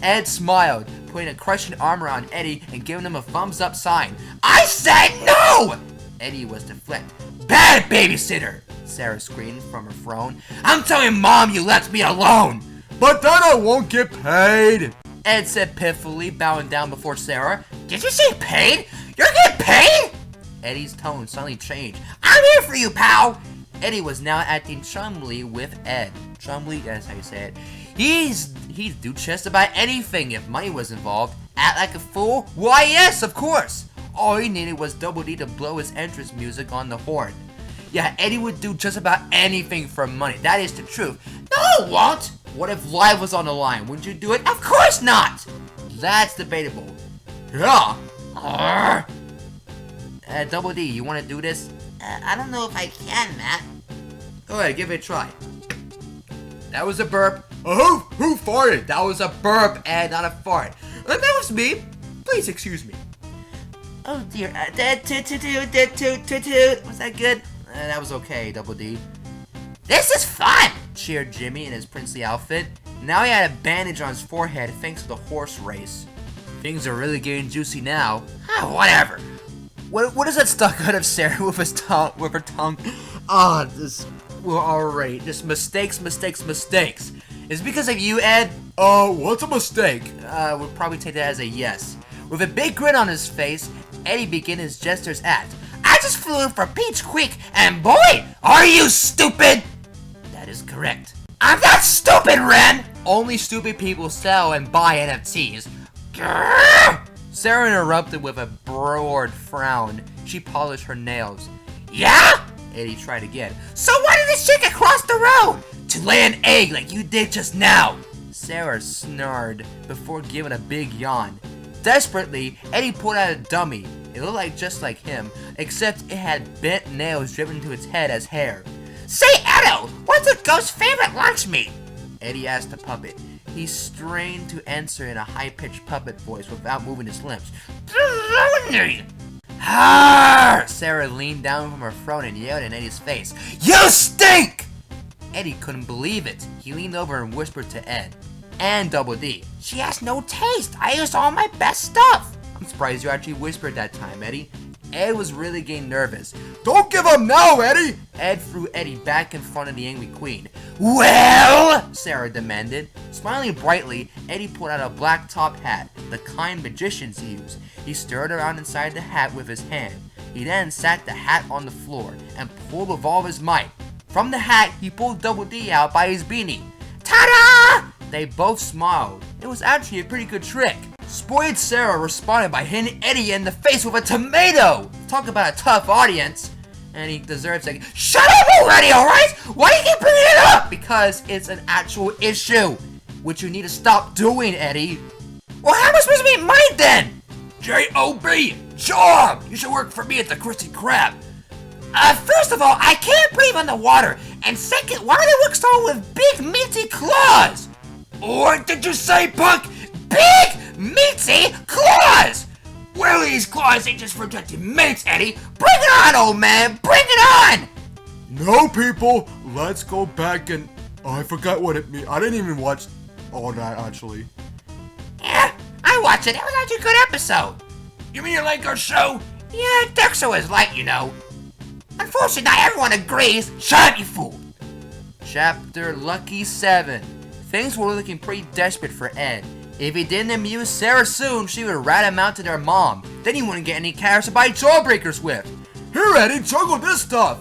Ed smiled, putting a crushing arm around Eddie and giving him a thumbs up sign. I said no! Eddie was deflected. Bad babysitter! Sarah screamed from her throne. I'm telling Mom you left me alone! But then I won't get paid! Ed said pitifully, bowing down before Sarah. Did you say paid? You're getting paid? Eddie's tone suddenly changed. I'm here for you, pal! Eddie was now acting chumly with Ed. Chumly, that's how you say it. He'd do just about anything if money was involved. Act like a fool? Why, yes, of course! All he needed was Double D to blow his entrance music on the horn. Yeah, Eddie would do just about anything for money. That is the truth. No, it won't! What if life was on the line? Wouldn't you do it? Of course not! That's debatable. Yeah! Double D, you want to do this? I don't know if I can, Matt. Go ahead, give it a try. That was a burp. Who farted? That was a burp, Ed, not a fart. That was me. Please excuse me. Oh dear, toot. Was that good? That was okay, Double D. This is fun! Cheered Jimmy in his princely outfit. Now he had a bandage on his forehead thanks to the horse race. Things are really getting juicy now. Oh, whatever. What is that stuck out of Sarah with her tongue? Well, alright. Just mistakes. It's because of you, Ed. What's a mistake? We'll probably take that as a yes. With a big grin on his face, Eddie began his jester's act. I just flew in for Peach Creek, and boy, are you stupid! That is correct. I'm not stupid, Ren! Only stupid people sell and buy NFTs. Grrr! Sarah interrupted with a broad frown. She polished her nails. Yeah? Eddie tried again. So why did this chick across the road? To lay an egg like you did just now. Sarah snarled before giving a big yawn. Desperately, Eddie pulled out a dummy. It looked just like him, except it had bent nails driven into its head as hair. Say, Edo, what's a ghost's favorite lunch meat? Eddie asked the puppet. He strained to answer in a high-pitched puppet voice without moving his lips. Arr! Sarah leaned down from her throne and yelled in Eddie's face. You stink! Eddie couldn't believe it. He leaned over and whispered to Ed and Double D. She has no taste. I used all my best stuff. I'm surprised you actually whispered that time, Eddie. Ed was really getting nervous. Don't give up now, Eddie! Ed threw Eddie back in front of the angry queen. Well? Sarah demanded. Smiling brightly, Eddie pulled out a black top hat, the kind magicians use. He stirred around inside the hat with his hand. He then sat the hat on the floor and pulled with all his might. From the hat, he pulled Double D out by his beanie. Ta-da! They both smiled. It was actually a pretty good trick. Spoiled Sarah responded by hitting Eddie in the face with a tomato. Talk about a tough audience. And he deserves a shut up already, alright? Why do you keep bringing it up? Because it's an actual issue, which you need to stop doing, Eddie. Well, how am I supposed to be mine then? J.O.B. Job! You should work for me at the Krusty Krab. First of all, I can't breathe underwater. And second, why do they look so with big meaty claws? What did you say, punk? Big meaty claws! Well, these claws ain't just for protecting mates, Eddie. Bring it on, old man! Bring it on! No, people, let's go back and... Oh, I forgot what it means. I didn't even watch all that, actually. Yeah, I watched it. It was actually a good episode. You mean you like our show? Yeah, Dexter was light, you know. Unfortunately, not everyone agrees. Shut up, you fool! Chapter Lucky 7. Things were looking pretty desperate for Ed. If he didn't amuse Sarah soon, she would rat him out to their mom. Then he wouldn't get any characters to buy Jawbreakers with. Here, Eddie, juggle this stuff!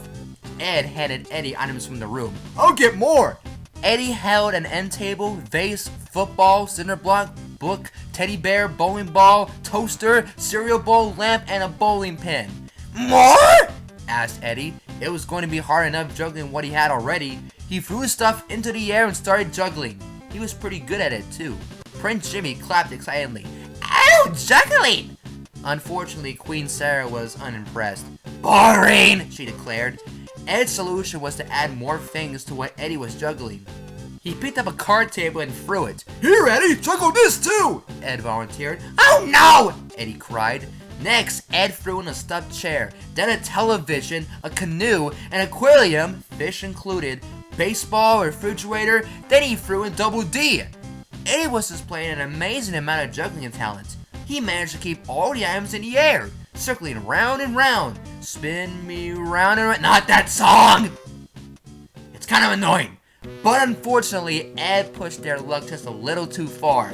Ed handed Eddie items from the room. I'll get more! Eddie held an end table, vase, football, cinder block, book, teddy bear, bowling ball, toaster, cereal bowl, lamp, and a bowling pin. More? Asked Eddie. It was going to be hard enough juggling what he had already. He threw his stuff into the air and started juggling. He was pretty good at it too. Prince Jimmy clapped excitedly. Oh, juggling! Unfortunately, Queen Sarah was unimpressed. Boring, she declared. Ed's solution was to add more things to what Eddie was juggling. He picked up a card table and threw it. Here, Eddie, juggle this too! Ed volunteered. Oh no! Eddie cried. Next, Ed threw in a stuffed chair, then a television, a canoe, an aquarium, fish included, baseball, refrigerator, then he threw in Double D. Eddie was displaying an amazing amount of juggling talent. He managed to keep all the items in the air, circling round and round. Spin me round and round. Not that song! It's kind of annoying. But unfortunately, Ed pushed their luck just a little too far.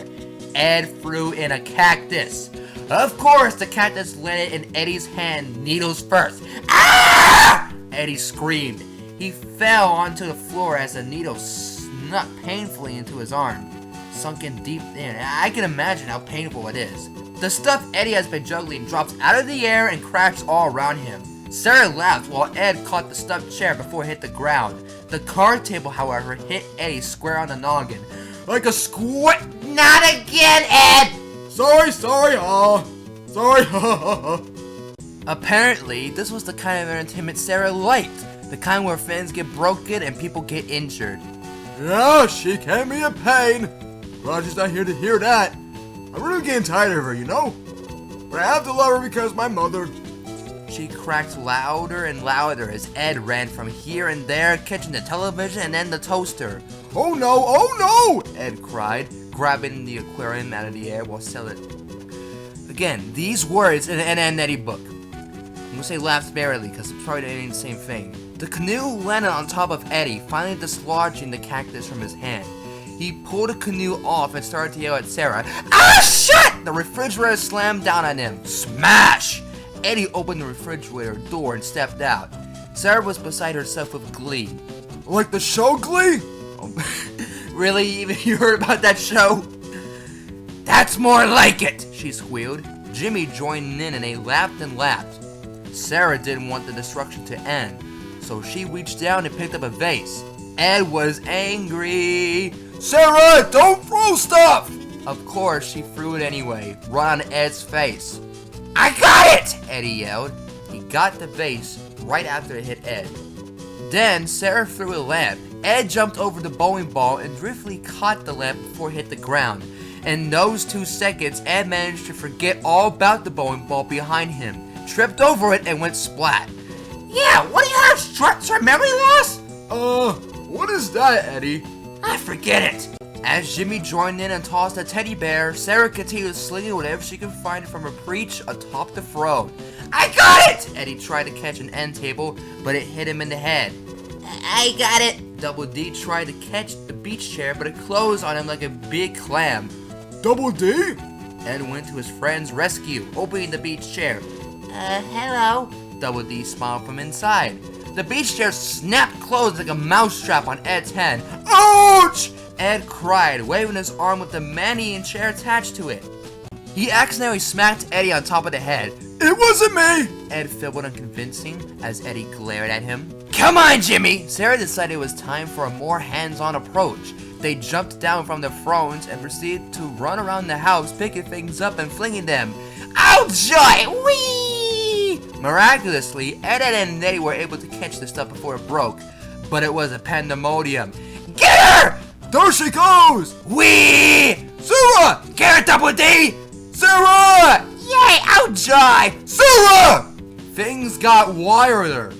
Ed threw in a cactus. Of course, the cactus landed in Eddie's hand, needles first. Ah! Eddie screamed. He fell onto the floor as the needle snuck painfully into his arm, sunken deep in. I can imagine how painful it is. The stuff Eddie has been juggling drops out of the air and crashes all around him. Sarah laughed while Ed caught the stuffed chair before it hit the ground. The card table, however, hit Eddie square on the noggin. Like a squat. Not again, Ed! Sorry, sorry. Apparently, this was the kind of entertainment Sarah liked. The kind where fans get broken and people get injured. Yeah, she can be a pain. Roger's not here to hear that. I'm really getting tired of her, you know? But I have to love her because my mother. She cracked louder and louder as Ed ran from here and there, catching the television and then the toaster. Oh no, oh no! Ed cried, grabbing the aquarium out of the air while selling it. Again, these words in the Edd N Eddy book. I'm gonna say laughs merrily because it's probably ain't the same thing. The canoe landed on top of Eddie, finally dislodging the cactus from his hand. He pulled the canoe off and started to yell at Sarah. Ah, shit! The refrigerator slammed down on him. Smash! Eddie opened the refrigerator door and stepped out. Sarah was beside herself with glee. Like the show Glee? Really? Even you heard about that show? That's more like it, she squealed. Jimmy joined in and they laughed and laughed. Sarah didn't want the destruction to end, so she reached down and picked up a vase. Ed was angry. Sarah, don't throw stuff! Of course, she threw it anyway, right on Ed's face. I got it! Eddie yelled. He got the vase right after it hit Ed. Then, Sarah threw a lamp. Ed jumped over the bowling ball and driftily caught the lamp before it hit the ground. In those 2 seconds, Ed managed to forget all about the bowling ball behind him, tripped over it, and went splat. Yeah, what do you have, short-term memory loss? What is that, Eddie? I forget it. As Jimmy joined in and tossed a teddy bear, Sarah continued slinging whatever she could find from her breech atop the throne. I got it! Eddie tried to catch an end table, but it hit him in the head. I got it. Double D tried to catch the beach chair, but it closed on him like a big clam. Double D? Ed went to his friend's rescue, opening the beach chair. Hello? Double D smiled from inside. The beach chair snapped closed like a mousetrap on Ed's head. Ouch! Ed cried, waving his arm with the man-eating chair attached to it. He accidentally smacked Eddie on top of the head. It wasn't me! Ed fibbled unconvincing as Eddie glared at him. Come on, Jimmy! Sarah decided it was time for a more hands-on approach. They jumped down from the thrones and proceeded to run around the house, picking things up and flinging them. Oh, joy! Whee! Miraculously, Ed and Eddy were able to catch the stuff before it broke, but it was a pandemonium. Get her! There she goes! Whee! Sarah! Get her, Double D! Sarah! Yay! Oh, joy! Sarah! Things got wilder.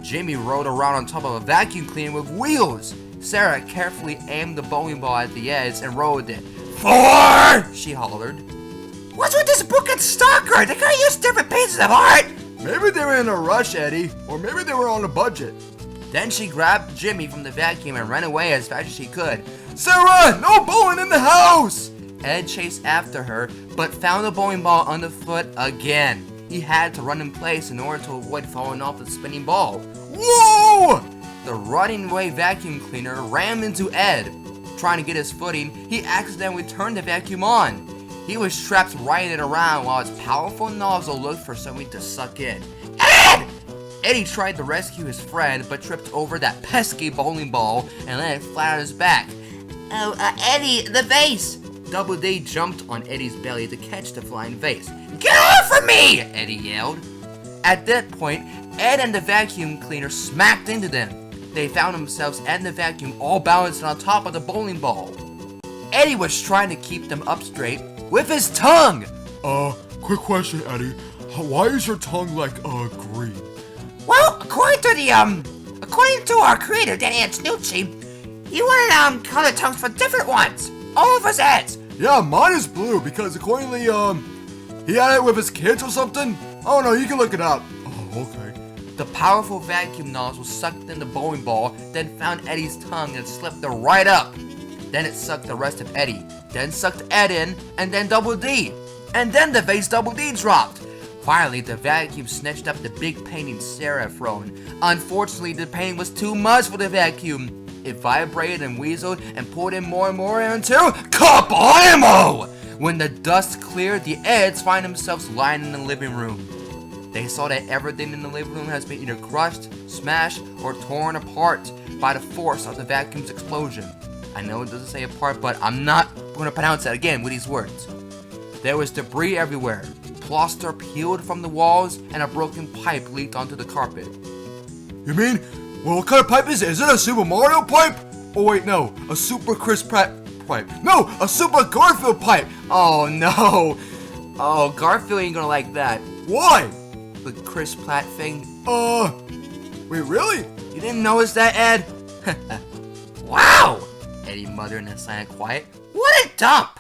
Jimmy rode around on top of a vacuum cleaner with wheels. Sarah carefully aimed the bowling ball at the edge and rolled it. 4! She hollered. What's with this book and stalker? They gotta use different pieces of art! Maybe they were in a rush, Eddie. Or maybe they were on a budget. Then she grabbed Jimmy from the vacuum and ran away as fast as she could. Sarah! No bowling in the house! Ed chased after her, but found the bowling ball underfoot again. He had to run in place in order to avoid falling off the spinning ball. Whoa! The running away vacuum cleaner rammed into Ed. Trying to get his footing, he accidentally turned the vacuum on. He was trapped riding it around while its powerful nozzle looked for something to suck in. Ed! Eddie tried to rescue his friend, but tripped over that pesky bowling ball and landed flat on his back. Oh, Eddie, the vase! Double D jumped on Eddie's belly to catch the flying vase. Get off of me! Eddie yelled. At that point, Ed and the vacuum cleaner smacked into them. They found themselves and the vacuum all balanced on top of the bowling ball. Eddie was trying to keep them up straight with his tongue. Quick question, Eddie. Why is your tongue like, green? Well, according to our creator, Danny Antonucci, he wanted, colored tongues for different ones. All of his heads. Yeah, mine is blue because accordingly, he had it with his kids or something? Oh no, you can look it up. Oh, okay. The powerful vacuum nozzle sucked in the bowling ball, then found Eddie's tongue and slipped it right up. Then it sucked the rest of Eddie, then sucked Ed in, and then Double D. And then the vase Double D dropped. Finally, the vacuum snatched up the big painting Sarah had thrown. Unfortunately, the painting was too much for the vacuum. It vibrated and weaseled and pulled in more and more until kablamo! When the dust cleared, the Eds find themselves lying in the living room. They saw that everything in the living room has been either crushed, smashed, or torn apart by the force of the vacuum's explosion. I know it doesn't say apart, but I'm not going to pronounce that again with these words. There was debris everywhere. Plaster peeled from the walls, and a broken pipe leaked onto the carpet. You mean, well, what kind of pipe is it? Is it a Super Mario pipe? Oh wait, no, a Super Chris Pratt pipe. No, a Super Garfield pipe. Oh no! Oh, Garfield ain't gonna like that. Why? The Chris Pratt thing. Wait, really? You didn't notice that, Ed? Wow! Eddie muttered in a silent quiet. What a dump!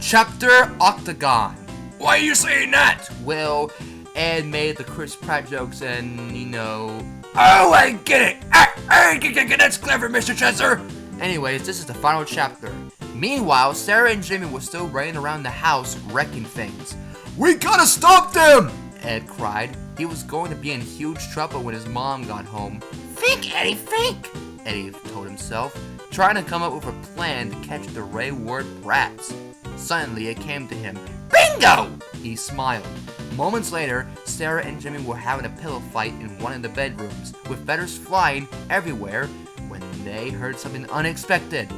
Chapter Octagon. Why are you saying that? Well, Ed made the Chris Pratt jokes and, you know... Oh, I get it! That's clever, Mr. Chesser! Anyways, this is the final chapter. Meanwhile, Sarah and Jimmy were still running around the house, wrecking things. We gotta stop them! Ed cried. He was going to be in huge trouble when his mom got home. Think, Eddie, think! Eddie told himself, trying to come up with a plan to catch the wayward brats. Suddenly, it came to him. Bingo! He smiled. Moments later, Sarah and Jimmy were having a pillow fight in one of the bedrooms, with feathers flying everywhere, when they heard something unexpected.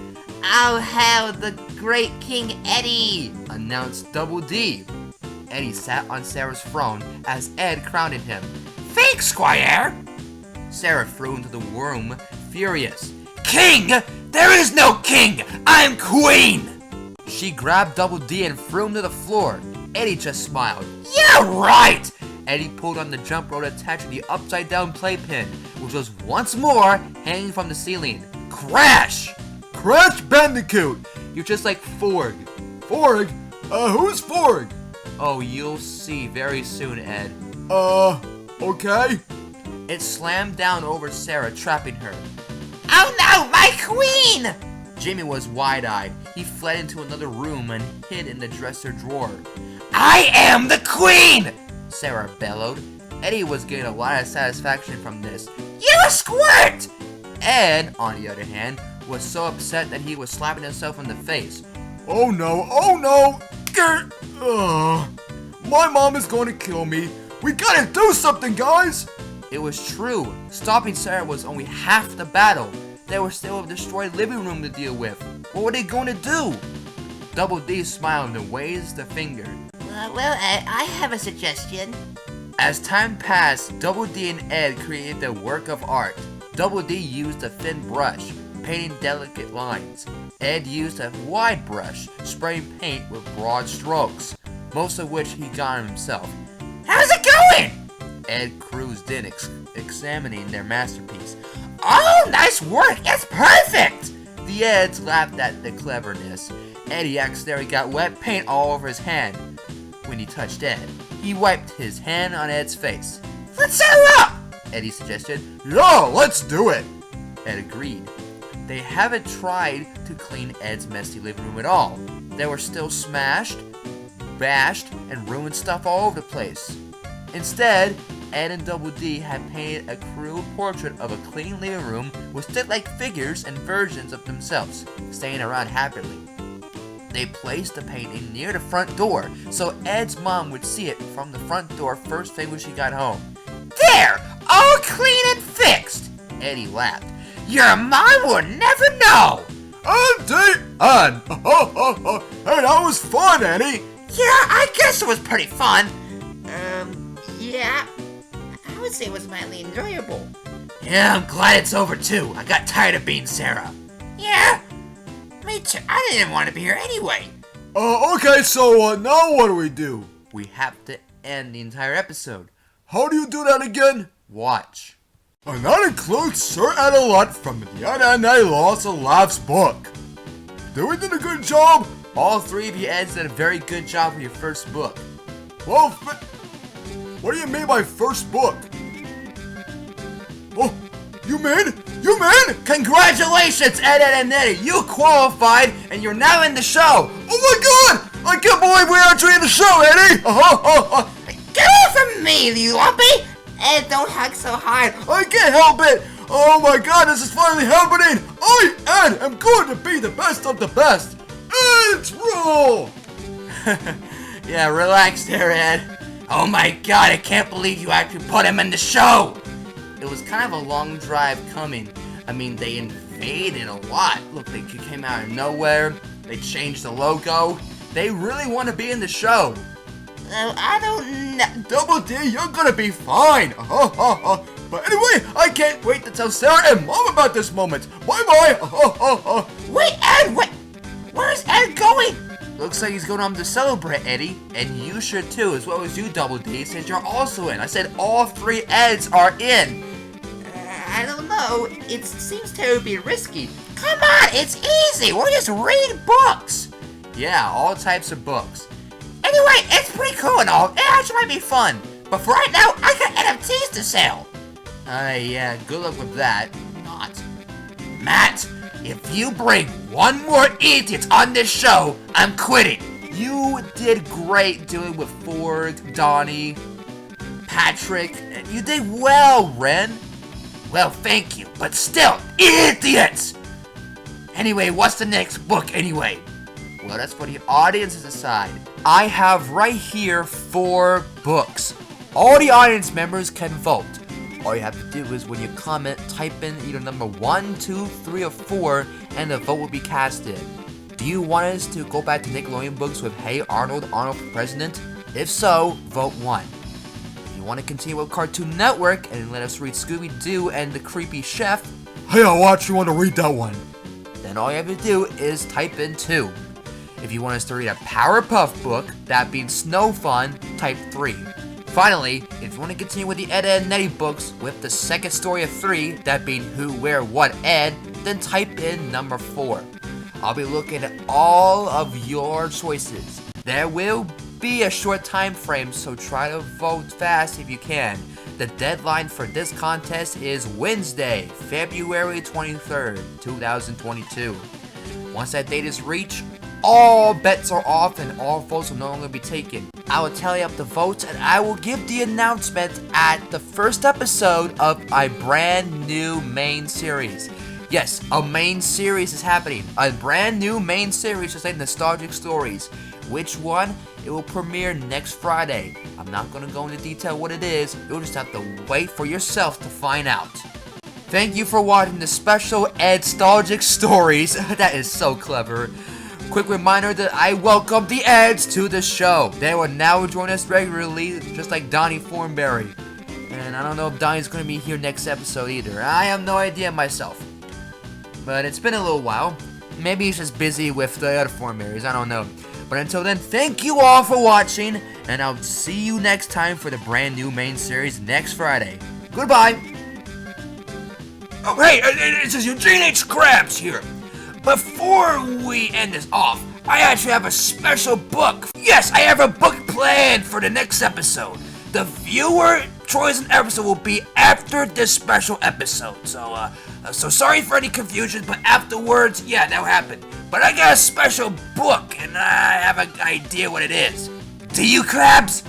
Oh, how the great King Eddie! Announced Double D. Eddie sat on Sarah's throne as Ed crowned him. Think, Squire! Sarah flew into the room, furious. King! There is no king! I'm queen! She grabbed Double D and threw him to the floor. Eddie just smiled. Yeah, right! Eddie pulled on the jump rope attached to the upside-down playpen, which was once more hanging from the ceiling. Crash! Crash Bandicoot! You're just like Forg. Forg? Who's Forg? Oh, you'll see very soon, Ed. Okay. It slammed down over Sarah, trapping her. Oh no, my queen! Jimmy was wide-eyed. He fled into another room and hid in the dresser drawer. I am the queen! Sarah bellowed. Eddie was getting a lot of satisfaction from this. You're a squirt! Ed, on the other hand, was so upset that he was slapping himself in the face. Oh no, oh no! Grr. My mom is going to kill me. We gotta do something, guys! It was true. Stopping Sarah was only half the battle. There was still a destroyed living room to deal with. What were they going to do? Double D smiled and waved a finger. I have a suggestion. As time passed, Double D and Ed created their work of art. Double D used a thin brush, painting delicate lines. Ed used a wide brush, spraying paint with broad strokes, most of which he got himself. How's it going? Ed cruised in, examining their masterpiece. Oh, nice work! It's perfect! The Eds laughed at the cleverness. Eddie accidentally got wet paint all over his hand. When he touched Ed, he wiped his hand on Ed's face. Let's settle up! Eddie suggested. Yeah, let's do it! Ed agreed. They haven't tried to clean Ed's messy living room at all. There were still smashed, bashed, and ruined stuff all over the place. Instead, Ed and Double D had painted a crude portrait of a clean living room with stick-like figures and versions of themselves, staying around happily. They placed the painting near the front door, so Ed's mom would see it from the front door first thing when she got home. There! All clean and fixed! Eddie laughed. Your mom would never know! Hey, that was fun, Eddie! Yeah, I guess it was pretty fun. Yeah. I would say it was mildly enjoyable. Yeah, I'm glad it's over too. I got tired of being Sarah. Yeah. Me too. I didn't want to be here anyway. Okay, so, now what do we do? We have to end the entire episode. How do you do that again? Watch. And that includes Sir Adelot from the Edd N Eddy Lots of Laughs book. Did we do a good job? All three of you Eds did a very good job for your first book. Well, what do you mean by first book? Oh, you mean? Congratulations, Edd N Eddy! You qualified, and you're now in the show! Oh my god! I can't believe we're actually in the show, Eddie! Get away from me, you lumpy! Ed, don't hug so hard. I can't help it! Oh my god, this is finally happening! I, Ed, am going to be the best of the best! It's roll! Yeah, relax there, Ed. Oh my god, I can't believe you actually put him in the show! It was kind of a long drive coming. I mean, they invaded a lot. Look, they came out of nowhere. They changed the logo. They really want to be in the show. I don't know. Double D, you're gonna be fine. But anyway, I can't wait to tell Sarah and Mom about this moment. Bye-bye. Wait, Ed, wait. Where's Ed going? Looks like he's going home to celebrate, Eddie. And you should too, as well as you, Double D, since you're also in. I said all 3 Eds are in. I don't know. It seems terribly risky. Come on, it's easy. We'll just read books. Yeah, all types of books. Anyway, it's pretty cool and all. It actually might be fun. But for right now, I got NFTs to sell. Yeah, good luck with that. Not. Matt, if you bring one more idiot on this show, I'm quitting. You did great dealing with Ford, Donnie, Patrick. You did well, Ren. Well, thank you, but still, idiots! Anyway, what's the next book anyway? Well, that's for the audience to decide. I have right here 4 books. All the audience members can vote. All you have to do is when you comment, type in either number 1, 2, 3, or 4, and the vote will be casted. Do you want us to go back to Nickelodeon books with Hey Arnold, Arnold for President? If so, vote 1. If you want to continue with Cartoon Network and let us read Scooby-Doo and the Creepy Chef, Hey, I watch you want to read that one. then all you have to do is type in 2. If you want us to read a Powerpuff book, that being Snow Fun, type 3. Finally, if you want to continue with the Edd N Eddy books with the second story of 3, that being Who, Where, What, Ed, then type in number 4. I'll be looking at all of your choices. There will be a short time frame, so try to vote fast if you can. The deadline for this contest is Wednesday, February 23rd, 2022. Once that date is reached, all bets are off and all votes will no longer be taken. I will tally up the votes and I will give the announcement at the first episode of a brand new main series. Yes, a main series is happening. A brand new main series just like Nostalgic Stories. Which one? It will premiere next Friday. I'm not going to go into detail what it is. You'll just have to wait for yourself to find out. Thank you for watching the special Nostalgic Stories. That is so clever. Quick reminder that I welcome the Eds to the show. They will now join us regularly, just like Donnie Thornberry. And I don't know if Donnie's going to be here next episode either. I have no idea myself. But it's been a little while. Maybe he's just busy with the other Thornberries, I don't know. But until then, thank you all for watching, and I'll see you next time for the brand new main series next Friday. Goodbye! Oh, hey, this is Eugene H. Krabs here. Before we end this off, I actually have a special book. Yes, I have a book planned for the next episode. The viewer choice and episode will be after this special episode. So sorry for any confusion, but afterwards, yeah, that'll happen. But I got a special book, and I have an idea what it is. Do you, Krabs?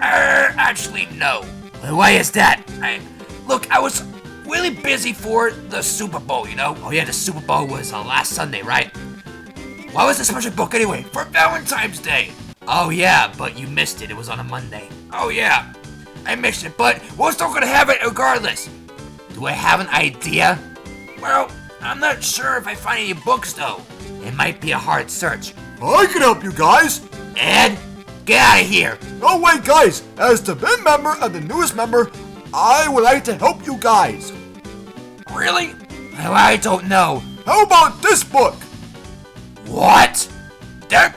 Actually, no. Why is that? Look, I was really busy for the Super Bowl, you know? Oh yeah, the Super Bowl was last Sunday, right? Why was the special book anyway? For Valentine's Day. Oh yeah, but you missed it. It was on a Monday. Oh yeah, I missed it, but we're still gonna have it regardless. Do I have an idea? Well, I'm not sure if I find any books though. It might be a hard search. I can help you guys. Ed, get out of here. Oh wait, guys, as the big member and the newest member, I would like to help you guys. Really? Well, I don't know. How about this book? What? That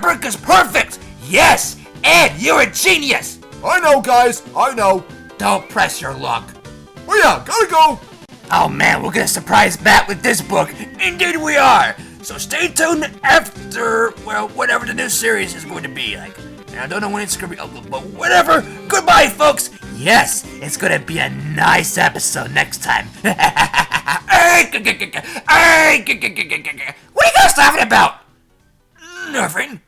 book is perfect! Yes! Ed, you're a genius! I know, guys, I know. Don't press your luck. Oh yeah, gotta go. Oh man, we're gonna surprise Matt with this book. Indeed we are! So stay tuned after, well, whatever the new series is going to be like. And I don't know when it's gonna be uploaded, but whatever. Goodbye, folks! Yes, it's gonna be a nice episode next time. What are you guys laughing about? Nothing.